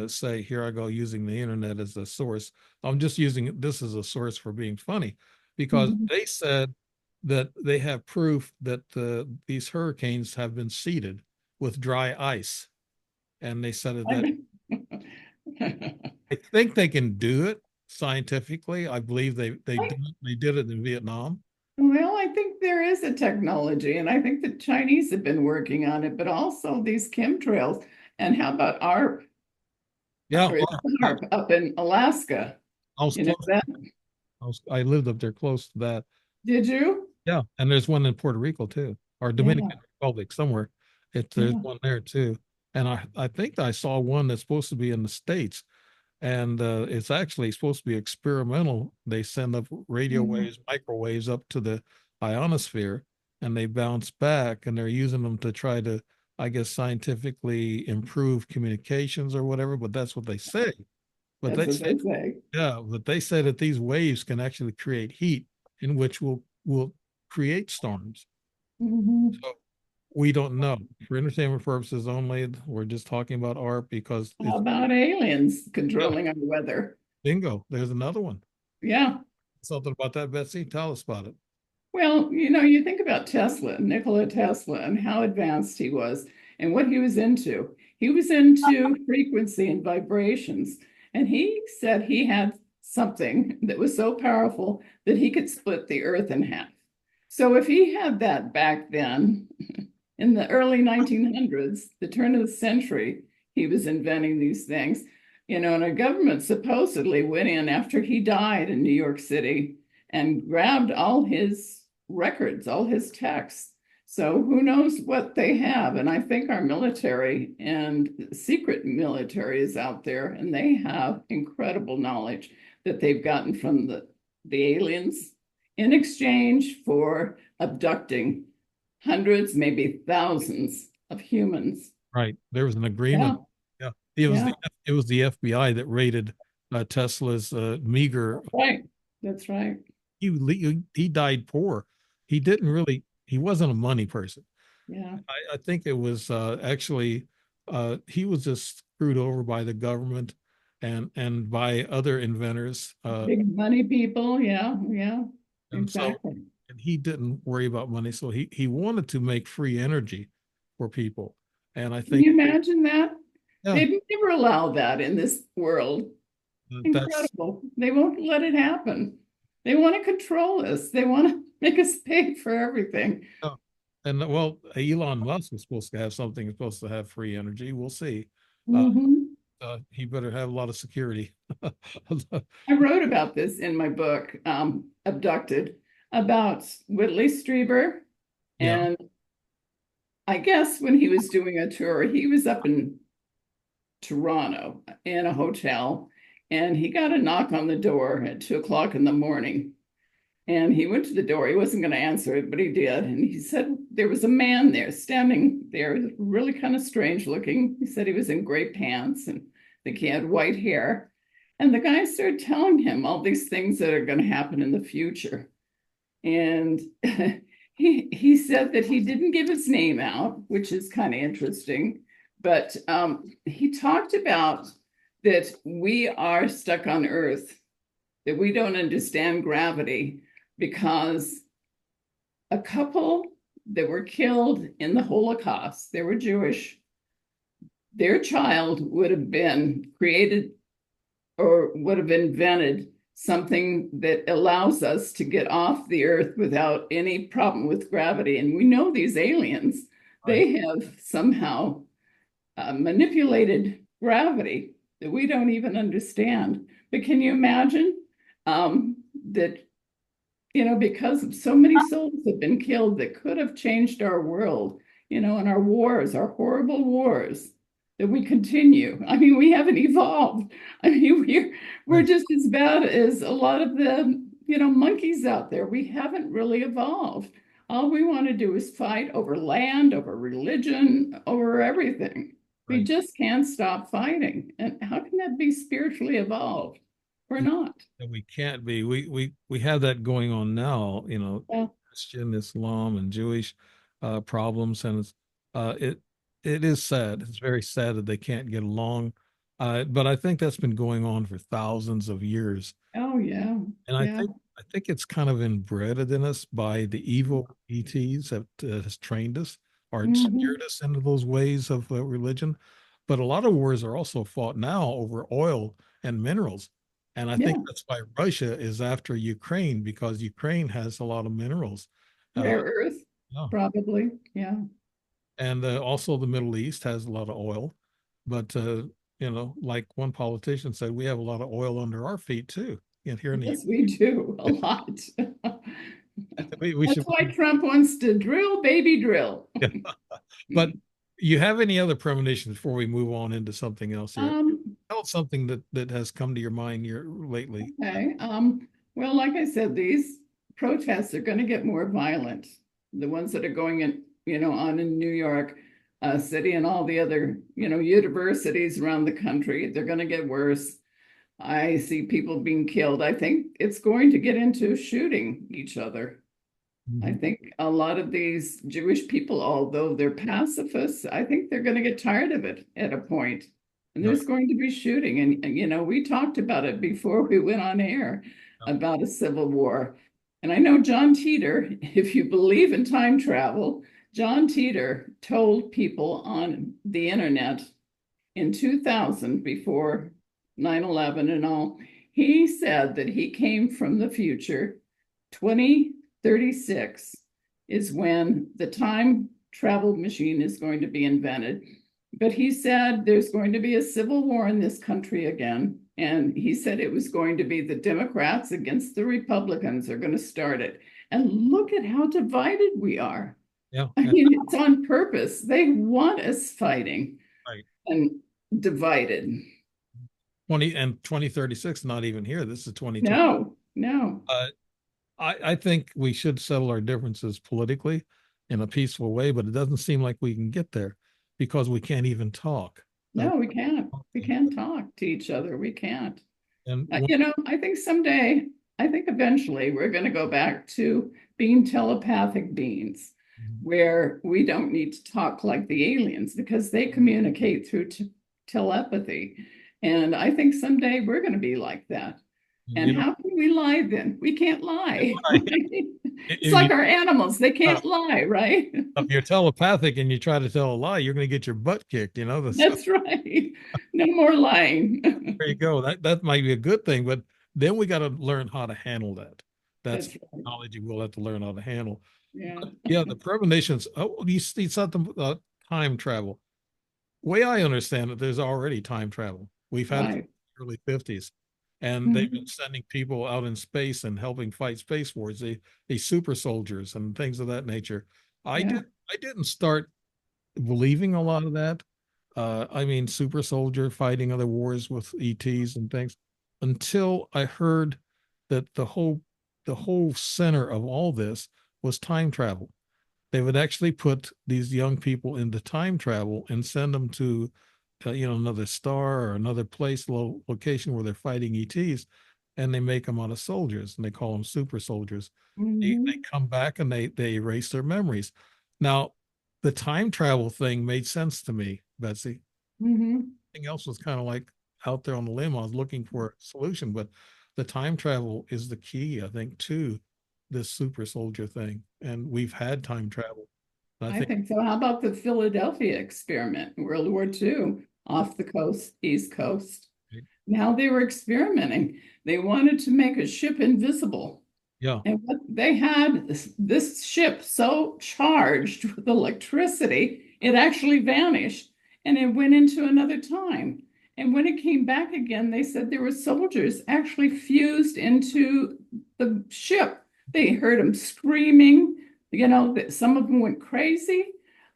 say, here I go using the internet as a source. I'm just using this as a source for being funny because mhm. they said that they have proof that these hurricanes have been seeded with dry ice. And they said that I think they can do it scientifically. I believe they did it in Vietnam. Well, I think there is a technology, and I think the Chinese have been working on it, but also these chemtrails. And how about our Yeah, or HARP up in Alaska? I was You know close. that? I lived up there close to that. Did you? Yeah, and there's one in Puerto Rico too, or Yeah, Dominican Republic somewhere. There's yeah. one there too, and I think I saw one that's supposed to be in the States, and it's actually supposed to be experimental. They send up radio Mhm. waves, microwaves up to the ionosphere, and they bounce back, and they're using them to try to, I guess, scientifically improve communications or whatever. But that's what they say. But That's they what say, they say. yeah, but they say that these waves can actually create heat, in which will create storms. Mhm. So we don't know. For entertainment purposes only, we're just talking about art because How it's, about aliens yeah, controlling our weather? bingo. There's another one. Yeah. Something about that, Betsy? Tell us about it. Well, you think about Tesla, Nikola Tesla, and how advanced he was and what he was into. He was into frequency and vibrations. And he said he had something that was so powerful that he could split the earth in half. So if he had that back then, in the early 1900s, the turn of the century, he was inventing these things. And our government supposedly went in after he died in New York City and grabbed all his records, all his texts. So who knows what they have? And I think our military and secret military is out there, and they have incredible knowledge that they've gotten from the aliens in exchange for abducting hundreds, maybe thousands of humans. Right. There was an Yeah, agreement. Yeah. It was yeah, the FBI that raided Tesla's meager. that's right. That's right. He died poor. He didn't really. He wasn't a money person. Yeah. I think it was actually he was just screwed over by the government and by other inventors. Big money people. Yeah, yeah, And so exactly. and he didn't worry about money. So he wanted to make free energy for people. And I Can think you imagine that? yeah, They'd never allow that in this world. that's Incredible. They won't let it happen. They want to control us. They want to make us pay for everything. uh, and well, Elon Musk is supposed to have something. He's supposed to have free energy. We'll see. Uh, Mhm. he better have a lot of security. I wrote about this in my book, Abducted, about Whitley Strieber. Yeah, And I guess when he was doing a tour, he was up in Toronto in a hotel, and he got a knock on the door at 2 o'clock in the morning. And he went to the door. He wasn't going to answer it, but he did. And he said there was a man there standing there, really kind of strange looking. He said he was in gray pants and I think he had white hair. And the guy started telling him all these things that are going to happen in the future. And he said that he didn't give his name out, which is kind of interesting. But he talked about that we are stuck on Earth, that we don't understand gravity because a couple that were killed in the Holocaust, they were Jewish, their child would have been created or would have invented something that allows us to get off the earth without any problem with gravity. And we know these aliens, right. they have somehow manipulated gravity that we don't even understand. But can you imagine that, because of so many souls have been killed that could have changed our world, and our wars, our horrible wars, that we continue. I mean, we haven't evolved. I mean, we're Right. just as bad as a lot of the, monkeys out there. We haven't really evolved. All we want to do is fight over land, over religion, over everything. We Right. just can't stop fighting. And how can that be spiritually evolved? We're not. And we can't be. We have that going on now. Yeah. Christian, Islam, and Jewish problems, and it is sad. It's very sad that they can't get along. But I think that's been going on for thousands of years. Oh, yeah. And Yeah. I think it's kind of embedded in us by the evil ETs that has trained us or Mhm. steered us into those ways of religion. But a lot of wars are also fought now over oil and minerals. And I think Yeah. that's why Russia is after Ukraine because Ukraine has a lot of minerals. Uh, Rare earth, yeah. probably. Yeah. And also the Middle East has a lot of oil. But, like one politician said, we have a lot of oil under our feet too. And here in the Yes, we do a lot. we That's should why Trump wants to drill, baby, drill. yeah. But you have any other premonitions before we move on into something else here? Um, Tell us something that has come to your mind here lately. okay. Well, like I said, these protests are going to get more violent. the ones that are going in, on in New York City and all the other, universities around the country. They're going to get worse. I see people being killed. I think it's going to get into shooting each other. I Mhm. think a lot of these Jewish people, although they're pacifists, I think they're going to get tired of it at a point. And No, there's going to be shooting. And we talked about it before we went on air no. about a civil war. And I know John Teeter, if you believe in time travel, John Teeter told people on the internet in 2000, before 9/11 and all, he said that he came from the future. 2036 is when the time travel machine is going to be invented. But he said there's going to be a civil war in this country again. And he said it was going to be the Democrats against the Republicans are going to start it. And look at how divided we are. Yeah, I and mean, it's on purpose. They want us fighting right. and divided. 2036, not even here. This is 2020. No, no, Uh, I think we should settle our differences politically in a peaceful way, but it doesn't seem like we can get there because we can't even talk. no, we can't. We And can't talk to each other. We can't. one- I think someday, I think eventually we're going to go back to being telepathic beings where we don't need to talk like the aliens because they communicate through telepathy. And I think someday we're going to be like that. And you know, how can we lie then? We can't lie. I, It's if you like our animals, they uh, can't lie, right? if you're telepathic and you try to tell a lie, you're going to get your butt kicked. So That's right. No more lying. there you go. That might be a good thing, but then we got to learn how to handle that. That's That's right. technology we'll have to learn how to handle. Yeah. But yeah, the premonitions. Oh, you said the time travel. Way I understand it, there's already time travel. We've had it from Right. the early 50s, and they've been Mhm. sending people out in space and helping fight space wars. They super soldiers and things of that nature. I Yeah. did I didn't start believing a lot of that. I mean, super soldier fighting other wars with ETs and things until I heard that the whole center of all this was time travel. They would actually put these young people into time travel and send them to another star or another place location where they're fighting ETs, and they make them out of soldiers and they call them super soldiers. They Mhm. come back and they erase their memories. Now, the time travel thing made sense to me, Betsy. Mhm. Everything else was kind of like out there on the limb. I was looking for a solution, but the time travel is the key, I think, to this super soldier thing. And we've had time travel. I I think think so. How about the Philadelphia experiment, World War II, off the coast, East Coast? Now they were experimenting. They wanted to make a ship invisible. yeah, And what they had this ship so charged with electricity, it actually vanished and it went into another time. And when it came back again, they said there were soldiers actually fused into the ship. They heard them screaming, that some of them went crazy.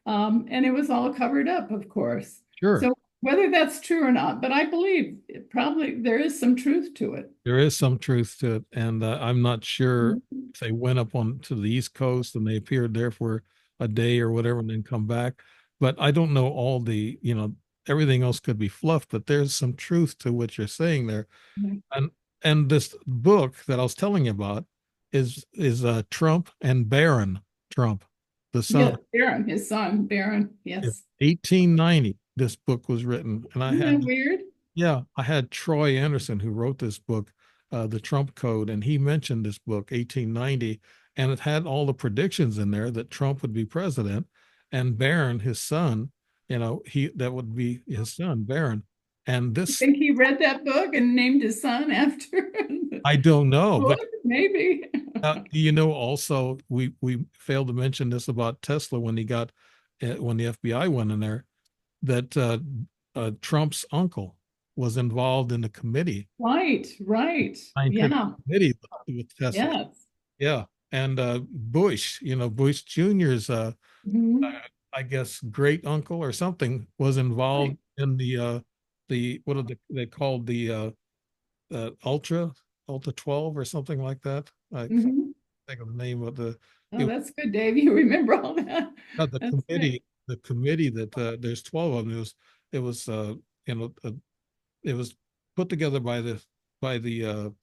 And it was all covered up, of course. sure. So whether that's true or not, but I believe probably there is some truth to it. There is some truth to it, and I'm not sure Mhm. if they went up on to the East Coast and they appeared there for a day or whatever and then come back. But I don't know all everything else could be fluff, but there's some truth to what you're saying there. And this book that I was telling you about is Trump and Barron Trump, the son. Yes, Barron, his son, Barron. In Yes. 1890, this book was written, and Isn't that weird? I had Troy Anderson who wrote this book, The Trump Code, and he mentioned this book, 1890, and it had all the predictions in there that Trump would be president, and Barron, his son, he that would be his son, Barron. And You this, think he read that book and named his son after the I don't know, book? but Maybe. also we failed to mention this about Tesla when he got when the FBI went in there that Trump's uncle was involved in the committee, Right, right. scientific Yeah, committee with Tesla. yes. Yeah, and Bush, Bush Jr.'s, Mhm. I guess, great uncle or something was involved Right. in the what are they called Ultra 12 or something like that. Mhm. think of the name of the Oh, it, that's good, Dave. You remember all that. the That's good. committee. The committee that there's 12 of them. It was you know it was put together by the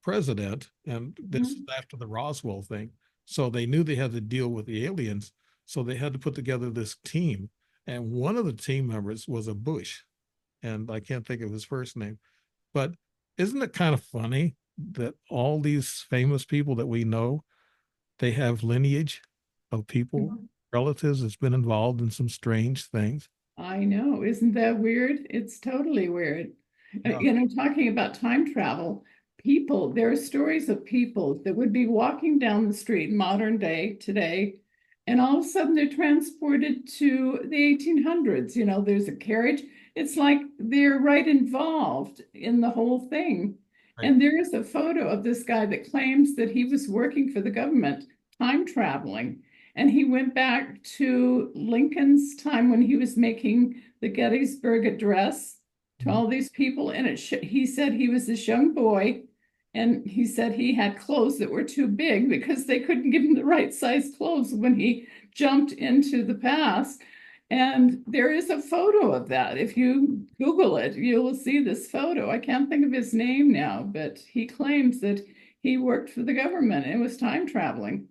president, and this is Mhm. after the Roswell thing. So they knew they had to deal with the aliens, so they had to put together this team. And one of the team members was a Bush, and I can't think of his first name. But isn't it kind of funny that all these famous people that we know, they have lineage of people, relatives that's been involved in some strange things? I know. Isn't that weird? It's totally weird. Yeah, Talking about time travel, there are stories of people that would be walking down the street modern day today, and all of a sudden they're transported to the 1800s. There's a carriage. It's like they're right involved in the whole thing. right. And there is a photo of this guy that claims that he was working for the government, time traveling. And he went back to Lincoln's time when he was making the Gettysburg Address to Mhm. all these people. And he said he was this young boy. And he said he had clothes that were too big because they couldn't give him the right size clothes when he jumped into the past. And there is a photo of that. If you Google it, you will see this photo. I can't think of his name now, but he claims that he worked for the government and was time traveling.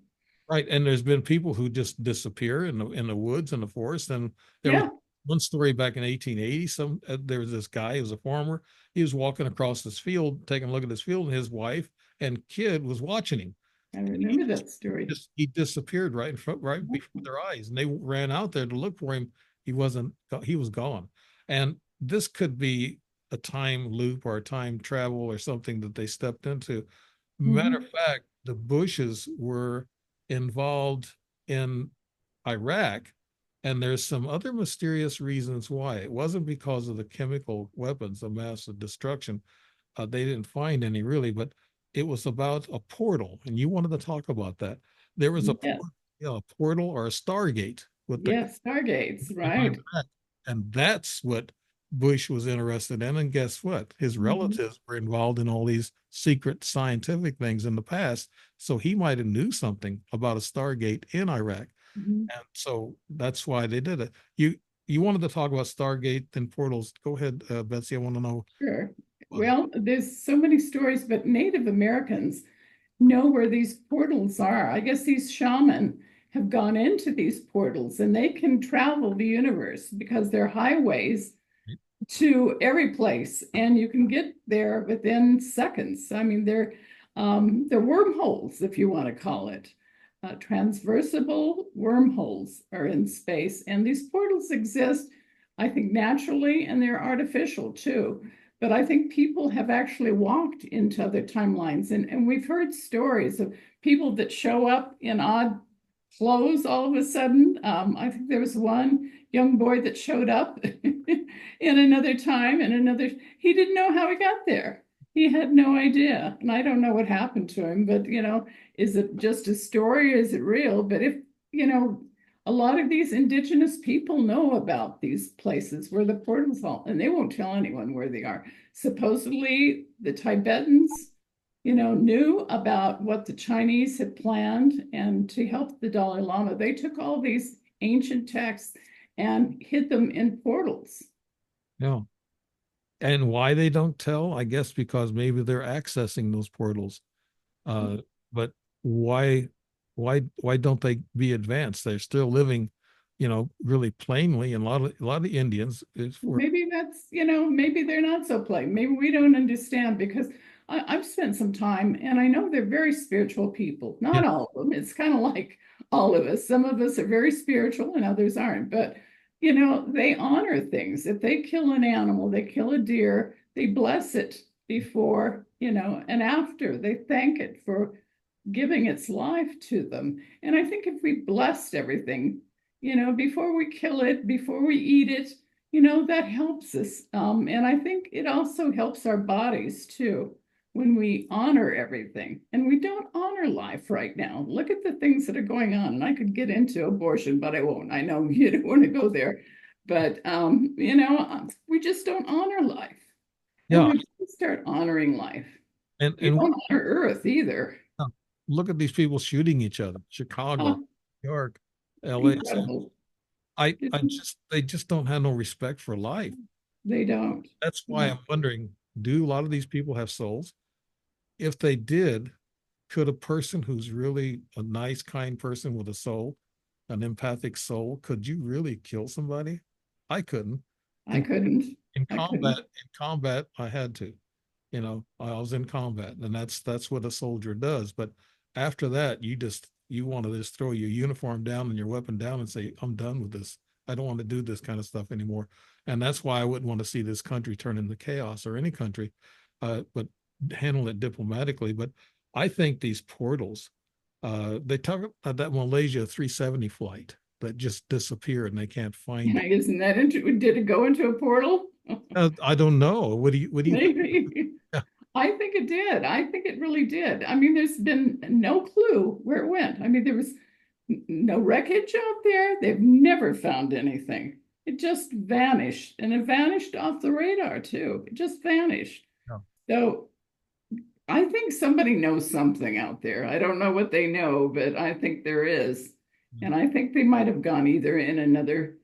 Right, and there's been people who just disappear in the woods and the forest. And there was Yeah, one story back in 1880. There was this guy who was a farmer. He was walking across this field, taking a look at this field, and his wife and kid was watching him. I He remember that story. he disappeared right in front, right before their eyes, and they ran out there to look for him. He wasn't. He was gone. And this could be a time loop or a time travel or something that they stepped into. Matter of Mhm. fact, the Bushes were involved in Iraq, and there's some other mysterious reasons why. It wasn't because of the chemical weapons of mass destruction. They didn't find any really, but it was about a portal, and you wanted to talk about that. There was Yes, a portal or a stargate with the yes, stargates, in right. Iraq, and that's what Bush was interested in. And guess what? His Mhm. relatives were involved in all these secret scientific things in the past, so he might have knew something about a stargate in Iraq, Mhm. and so that's why they did it. You wanted to talk about Stargate and portals. Go ahead, Betsy. I want to know Sure. about it. Well, there's so many stories, but Native Americans know where these portals are. I guess these shaman have gone into these portals and they can travel the universe because they're highways to every place, and you can get there within seconds. I mean, they're wormholes, if you want to call it. Transversible wormholes are in space, and these portals exist, I think, naturally, and they're artificial too. But I think people have actually walked into other timelines, and we've heard stories of people that show up in odd clothes all of a sudden. I think there was one young boy that showed up in another time and another, he didn't know how he got there. He had no idea. And I don't know what happened to him, but is it just a story or is it real? But if, you know, a lot of these indigenous people know about these places where the portals are, and they won't tell anyone where they are. Supposedly, the Tibetans, knew about what the Chinese had planned, and to help the Dalai Lama, they took all these ancient texts and hid them in portals. Yeah. And why they don't tell, I guess because maybe they're accessing those portals. But why why don't they be advanced? They're still living, really plainly. And a lot of Indians is for Maybe that's, maybe they're not so plain. Maybe we don't understand because I've spent some time and I know they're very spiritual people. yeah, Not all of them. It's kind of like all of us. Some of us are very spiritual and others aren't. But, they honor things. If they kill an animal, they kill a deer, they bless it before, and after. They thank it for giving its life to them. And I think if we blessed everything, before we kill it, before we eat it, that helps us. And I think it also helps our bodies too when we honor everything. And we don't honor life right now. Look at the things that are going on. And I could get into abortion, but I won't. I know you don't want to go there. But, we just don't honor life. And yeah. we should start honoring life. And We and what don't honor Earth either. look at these people shooting each other. Uh, Chicago, New York, LA. incredible. I just they just don't have no respect for life. They don't. That's why I'm No, wondering, do a lot of these people have souls? If they did, could a person who's really a nice, kind person with a soul, an empathic soul, could you really kill somebody? I couldn't. I In couldn't. in I combat, couldn't. I had to. I was in combat, and that's what a soldier does. But after that, you want to just throw your uniform down and your weapon down and say, I'm done with this. I don't want to do this kind of stuff anymore. And that's why I wouldn't want to see this country turn into chaos, or any country, but handle it diplomatically. But I think these portals, they talk about that Malaysia 370 flight that just disappeared and they can't find it. Isn't that interesting? Did it go into a portal? I don't know. What do you think? Maybe. Yeah. I think it did. I think it really did. I mean, there's been no clue where it went. I mean, there was no wreckage out there. They've never found anything. It just vanished, and it vanished off the radar too. It just vanished. Yeah. So I think somebody knows something out there. I don't know what they know, but I think there is. And I think they might have gone either in another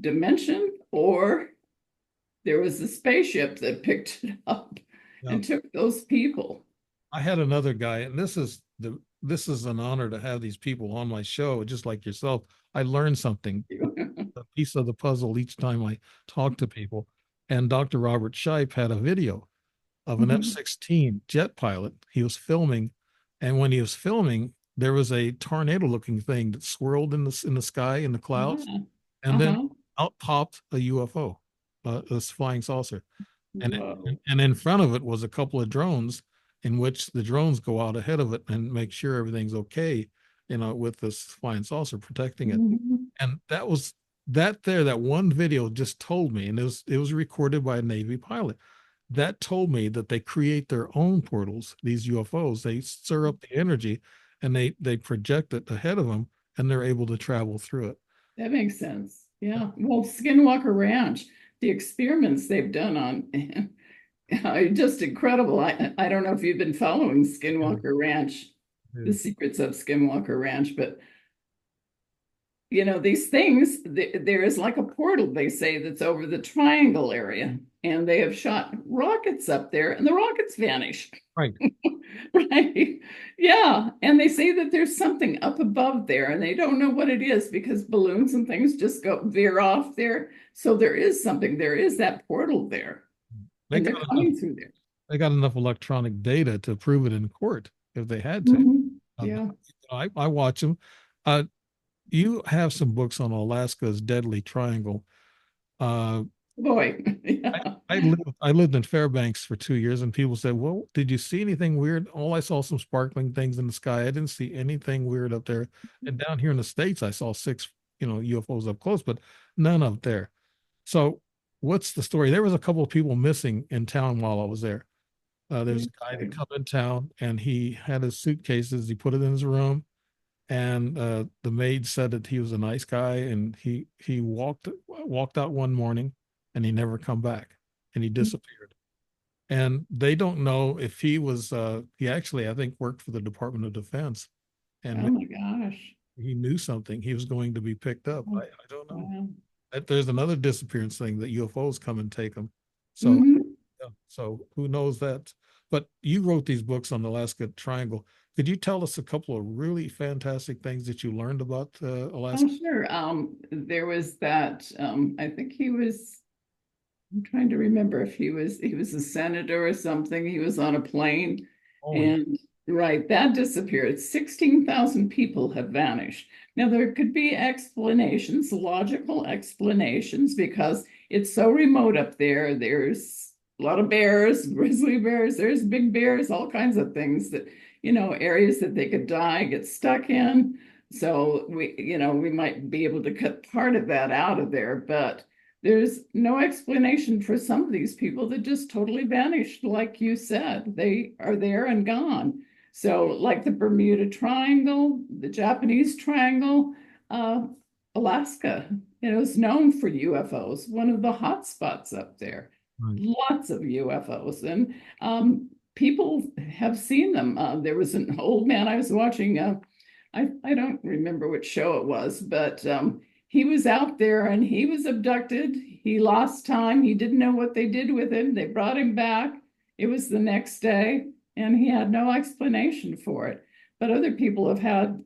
dimension, or there was a spaceship that picked it up Yeah. and took those people. I had another guy, and this is an honor to have these people on my show, just like yourself. I learned something, a piece of the puzzle each time I talk to people. And Dr. Robert Scheib had a video of an Mhm. F-16 jet pilot. He was filming, and when he was filming, there was a tornado-looking thing that swirled in the sky in the clouds, Ah, and then uh-huh. out popped a UFO, this flying saucer, and Whoa. and in front of it was a couple of drones, in which the drones go out ahead of it and make sure everything's okay, with this flying saucer protecting it. Mhm. And that one video just told me, and it was recorded by a Navy pilot, that told me that they create their own portals, these UFOs. They stir up the energy and they project it ahead of them, and they're able to travel through it. That makes sense. Yeah. Well, Skinwalker Ranch, the experiments they've done on are just incredible. I don't know if you've been following Yeah, Skinwalker Ranch, yeah. the secrets of Skinwalker Ranch, but these things, there is like a portal, they say, that's over the triangle area. And they have shot rockets up there, and the rockets vanish. Right. Right. Yeah. And they say that there's something up above there, and they don't know what it is because balloons and things just go veer off there. So there is something, there is that portal there, They and they're got enough coming through there. they got enough electronic data to prove it in court if they had to. Mhm. Um, Yeah. I watch them. Uh, you have some books on Alaska's Deadly Triangle. Uh, Boy. I, Yeah. I lived in Fairbanks for 2 years, and people said, "Well, did you see anything weird?" All I saw some sparkling things in the sky. I didn't see anything weird up there. And down here in the States, I saw six, UFOs up close, but none up there. So, what's the story? There was a couple of people missing in town while I was there. There's a guy that come in town, and he had his suitcases. He put it in his room, and the maid said that he was a nice guy, and he walked out one morning, and he never come back, and he disappeared. And they don't know if he actually, I think, worked for the Department of Defense, and Oh my gosh. he knew something. He was going to be picked up. Oh, I don't know. wow. There's another disappearance thing that UFOs come and take them. So Mhm. yeah, so who knows that? But you wrote these books on the Alaska Triangle. Could you tell us a couple of really fantastic things that you learned about Oh, Alaska? sure. There was that, I think I'm trying to remember if he was a senator or something. He was on a plane, Oh, yeah. and right, that disappeared. 16,000 people have vanished. Now there could be explanations, logical explanations, because it's so remote up there. There's a lot of bears, grizzly bears, there's big bears, all kinds of things that, areas that they could die, get stuck in. So we might be able to cut part of that out of there, but there's no explanation for some of these people that just totally vanished. Like you said, they are there and gone. So, like the Bermuda Triangle, the Japanese Triangle, uh, Alaska, is known for UFOs, one of the hot spots up there. Right. Lots of UFOs. And people have seen them. There was an old man I was watching. I don't remember which show it was, but he was out there and he was abducted. He lost time. He didn't know what they did with him. They brought him back. It was the next day, and he had no explanation for it. But other people have had,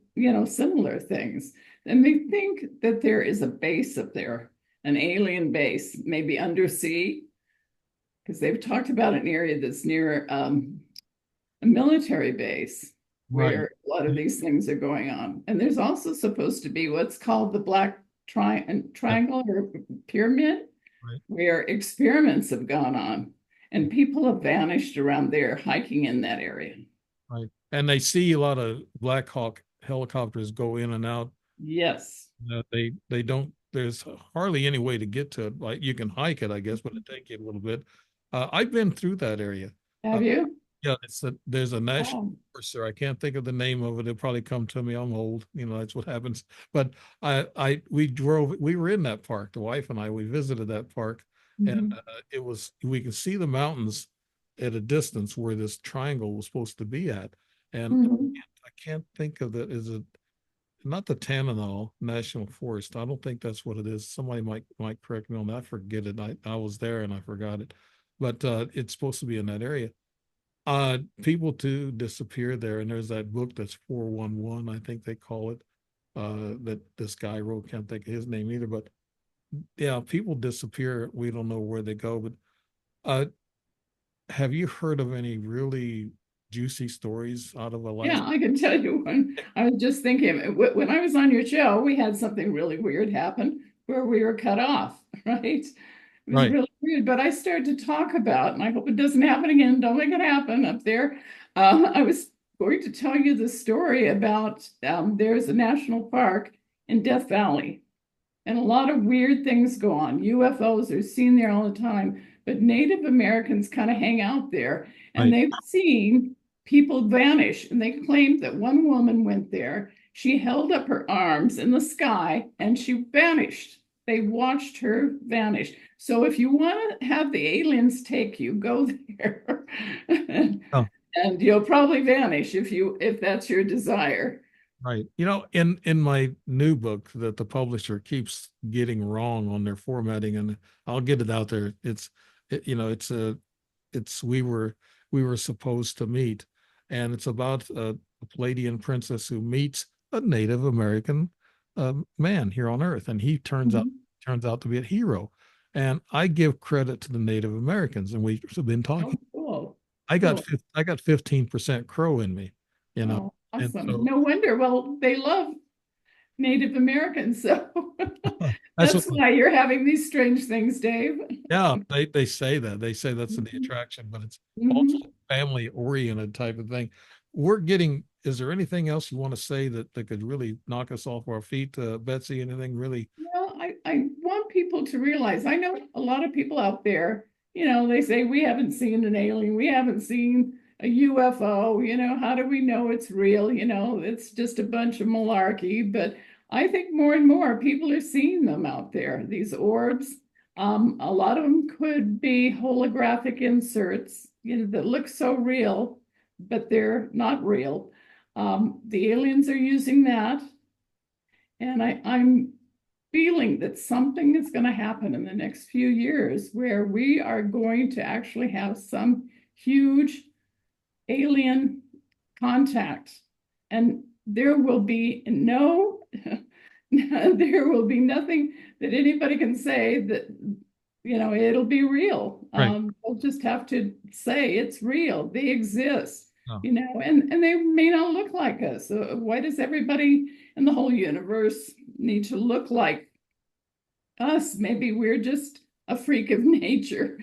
similar things. And they think that there is a base up there, an alien base, maybe undersea, because they've talked about an area that's near a military base Right. where a lot of these things are going on. And there's also supposed to be what's called the Black Yeah. Triangle or Pyramid, Right. where experiments have gone on and people have vanished around there hiking in that area. Right. And they see a lot of Black Hawk helicopters go in and out. Yes. They don't. There's hardly any way to get to it. Like you can hike it, I guess, but it take you a little bit. I've been through that area. Have Uh, you? yeah, there's a national Oh. forest there. I can't think of the name of it. It'll probably come to me. I'm old, that's what happens. But we were in that park. The wife and I, we visited that park, and Mhm. we could see the mountains at a distance where this triangle was supposed to be at, and Mhm. I can't think of it. Is it not the Tanana National Forest? I don't think that's what it is. Somebody might correct me on that. I forget it. I was there and I forgot it, but it's supposed to be in that area. People too disappear there, and there's that book that's 411, I think they call it, that this guy wrote. Can't think of his name either, but yeah, people disappear. We don't know where they go. But uh, have you heard of any really juicy stories out of Yeah, Alaska? I can tell you one. I was just thinking when I was on your show, we had something really weird happen where we were cut off, right? It was Right, really weird, but I started to talk about, and I hope it doesn't happen again. Don't make it happen up there. I was going to tell you the story about there's a national park in Death Valley, and a lot of weird things go on. UFOs are seen there all the time, but Native Americans kind of hang out there, and right. they've seen people vanish. And they claimed that one woman went there. She held up her arms in the sky and she vanished. They watched her vanish. So if you want to have the aliens take you, go there. Oh, And you'll probably vanish if that's your desire. right. In my new book that the publisher keeps getting wrong on their formatting, and I'll get it out there. It's we were supposed to meet, and it's about a Palladian princess who meets a Native American man here on Earth, and he Mhm. turns out to be a hero. And I give credit to the Native Americans, and we've been talking. Oh, cool. I Cool. got 15% Crow in me, you know, Oh, and awesome. so No wonder. Well, they love Native Americans, so that's what. that's why you're having these strange things, Dave. Yeah, they say that. They say that's the Mhm. attraction, but it's also Mhm. family oriented type of thing. Is there anything else you want to say that could really knock us off our feet, Betsy? Anything really? Well, I want people to realize, I know a lot of people out there, they say we haven't seen an alien, we haven't seen a UFO, how do we know it's real? It's just a bunch of malarkey. But I think more and more people are seeing them out there, these orbs. A lot of them could be holographic inserts, that look so real, but they're not real. The aliens are using that. And I'm feeling that something is going to happen in the next few years where we are going to actually have some huge alien contact. And there will be there will be nothing that anybody can say that, it'll be real. Right. We'll just have to say it's real. They exist, No. and they may not look like us. Why does everybody in the whole universe need to look like us? Maybe we're just a freak of nature.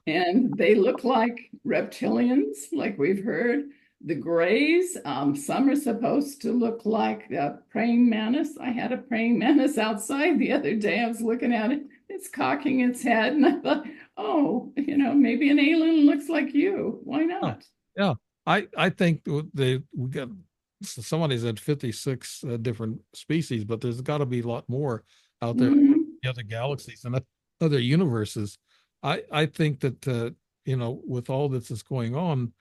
And they look like reptilians, like we've heard. The grays, some are supposed to look like a praying mantis. I had a praying mantis outside the other day. I was looking at it. It's cocking its head, and I thought, oh, maybe an alien looks like you. Why Yeah. not? Yeah. I think we got somebody said 56 different species, but there's got to be a lot more out there, Mhm. in other galaxies and other universes. I think that with all this is going on,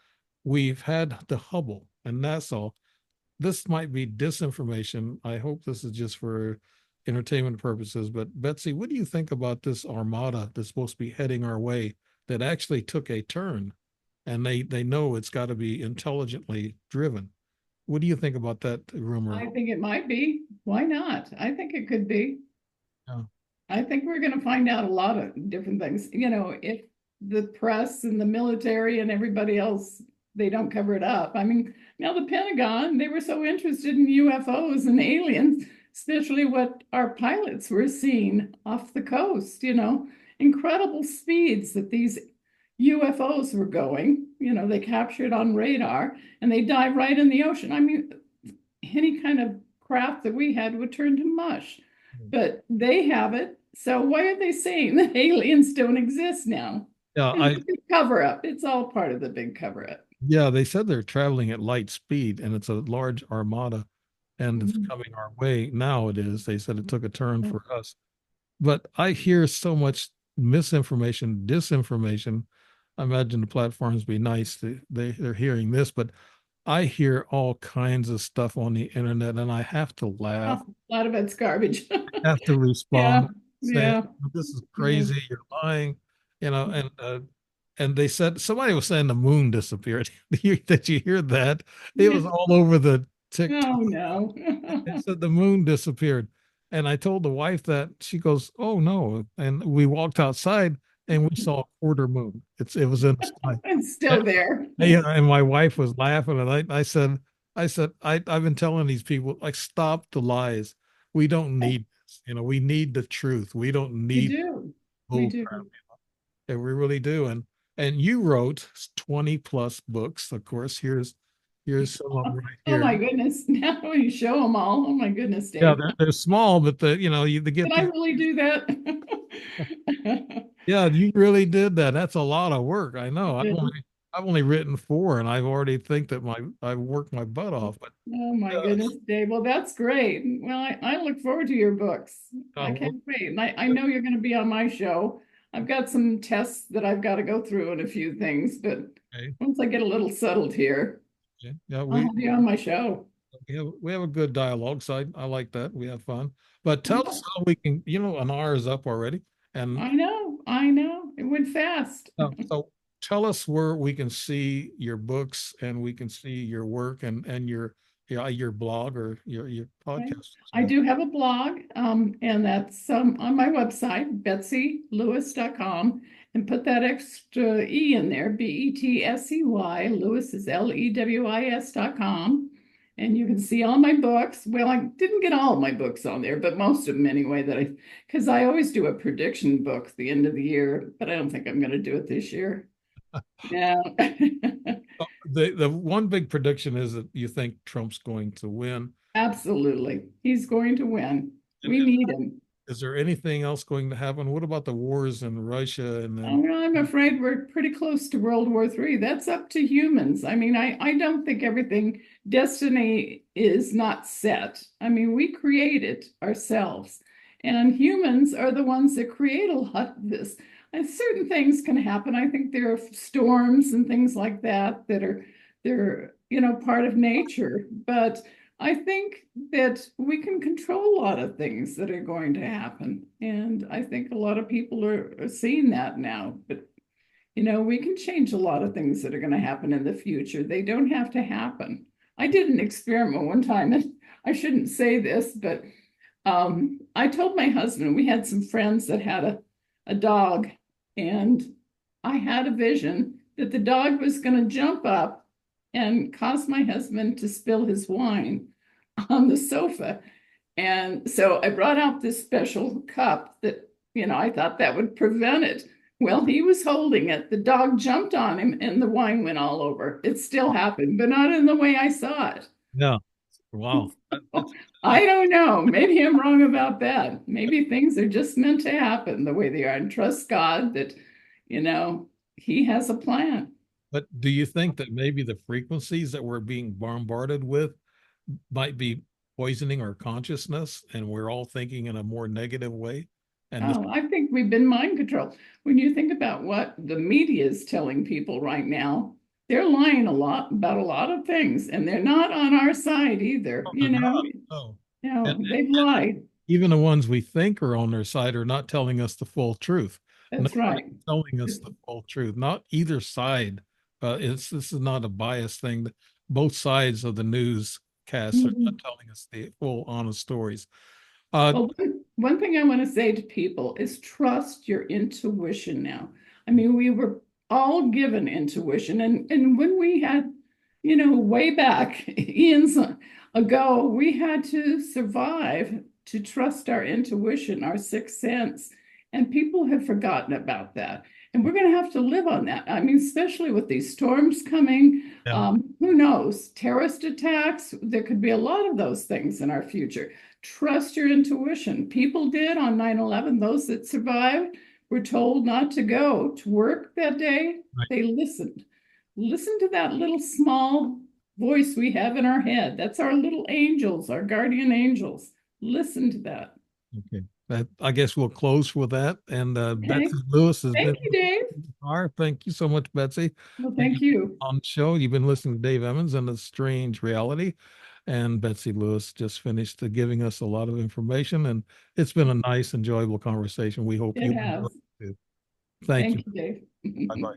we've had the Hubble, and that's all. This might be disinformation. I hope this is just for entertainment purposes. But Betsy, what do you think about this armada that's supposed to be heading our way that actually took a turn, and they know it's got to be intelligently driven? What do you think about that rumor? I think it might be. Why not? I think it could be. Yeah. I think we're going to find out a lot of different things. You know, if the press and the military and everybody else, they don't cover it up. I mean, now the Pentagon, they were so interested in UFOs and aliens, especially what our pilots were seeing off the coast, you know, incredible speeds that these UFOs were going. You know, they captured on radar and they dive right in the ocean. I mean, any kind of craft that we had would turn to mush, but they have it. So why are they saying that aliens don't exist now? Yeah, It's a big cover up. It's all part of the big cover up. yeah, they said they're traveling at light speed and it's a large armada and it's Mhm. coming our way. Now it is. They said it took a turn for us. But I hear so much misinformation, disinformation. I imagine the platforms be nice. They're hearing this, but I hear all kinds of stuff on the internet and I have to laugh. Oh, a lot of it's garbage. I have to Yeah, respond saying, yeah, this is yeah. crazy, you're lying, and they said somebody was saying the moon disappeared. Did you hear that? It was all over the TikTok. Oh no. They said the moon disappeared. And I told the wife that. She goes, "Oh no." And we walked outside and we saw a quarter moon. It was in the sky. It's And, still there. yeah, and my wife was laughing. And I've been telling these people, like, stop the lies. We don't need this. We need the truth. We don't We need do. We bull crap. do. And we really do. And you wrote 20 plus books. Of course, here's some of them right Oh here. my goodness. Now you show them all. Oh my goodness, Yeah, Dave. they're small, but they Did get I the. really do that? Yeah, you really did that. That's a lot of work. I I know. did. I've only written four, and I've already think that I've worked my butt off. But Oh my uh, goodness, Dave. Well, that's great. Well, I look forward to your books. I well, can't wait. And I know you're going to be on my show. I've got some tests that I've got to go through and a few things, but okay, once I get a little settled here, okay. Yeah, I'll have you on my show. we have a good dialogue, so I like that. We have fun. But tell us how we can. An hour is up already, and I know. It went fast. so tell us where we can see your books and we can see your work and your blog or your Okay. podcast as I well. do have a blog, and that's on my website, betseylewis.com, and put that extra E in there, Betsey. Lewis is Lewis.com. And you can see all my books. Well, I didn't get all of my books on there, but most of them anyway, because I always do a prediction book at the end of the year, but I don't think I'm going to do it this year. Yeah. The one big prediction is that you think Trump's going to win. Absolutely. He's going to win. And We need him. is there anything else going to happen? What about the wars in Russia and Oh, then well, I'm afraid we're pretty close to World War III. That's up to humans. I mean, I don't think everything, destiny is not set. I mean, we create it ourselves, and humans are the ones that create a lot of this. And certain things can happen. I think there are storms and things like that that are they're part of nature. But I think that we can control a lot of things that are going to happen. And I think a lot of people are seeing that now. But, we can change a lot of things that are going to happen in the future. They don't have to happen. I did an experiment one time, and I shouldn't say this, but I told my husband, we had some friends that had a dog, and I had a vision that the dog was going to jump up and cause my husband to spill his wine on the sofa. And so I brought out this special cup that, I thought that would prevent it. Well, he was holding it. The dog jumped on him and the wine went all over. It still happened, but not in the way I saw it. yeah. Wow. I don't know. Maybe I'm wrong about that. Maybe things are just meant to happen the way they are. And trust God that, He has a plan. But do you think that maybe the frequencies that we're being bombarded with might be poisoning our consciousness and we're all thinking in a more negative way? And this, Oh, I think we've been mind controlled. When you think about what the media is telling people right now, they're lying a lot about a lot of things, and they're not on our side either. No, they're not. No. And They've lied. even the ones we think are on their side are not telling us the full truth. That's Nobody's right. telling us the full truth. Not either side. This is not a biased thing. Both sides of the newscasts are not Mhm. telling us the full, honest stories. Uh, Well, one thing I want to say to people is trust your intuition now. I mean, we were all given intuition, and when we had, way back eons ago, we had to survive to trust our intuition, our sixth sense, and people have forgotten about that. And we're going to have to live on that. I mean, especially with these storms coming, yeah, who knows? Terrorist attacks, there could be a lot of those things in our future. Trust your intuition. People did on 9/11. Those that survived were told not to go to work that day. right. They listened. Listen to that little small voice we have in our head. That's our little angels, our guardian angels. Listen to that. Okay. I guess we'll close with that. And Okay. Betsey Lewis has been Thank you, Dave. our. Thank you so much, Betsey. Well, Thank thank you you. on the show. You've been listening to Dave Emmons and the Strange Reality. And Betsey Lewis just finished giving us a lot of information. And it's been a nice, enjoyable conversation. We hope It you enjoy has. it too. Thank Thank you. you, Bye Dave. bye.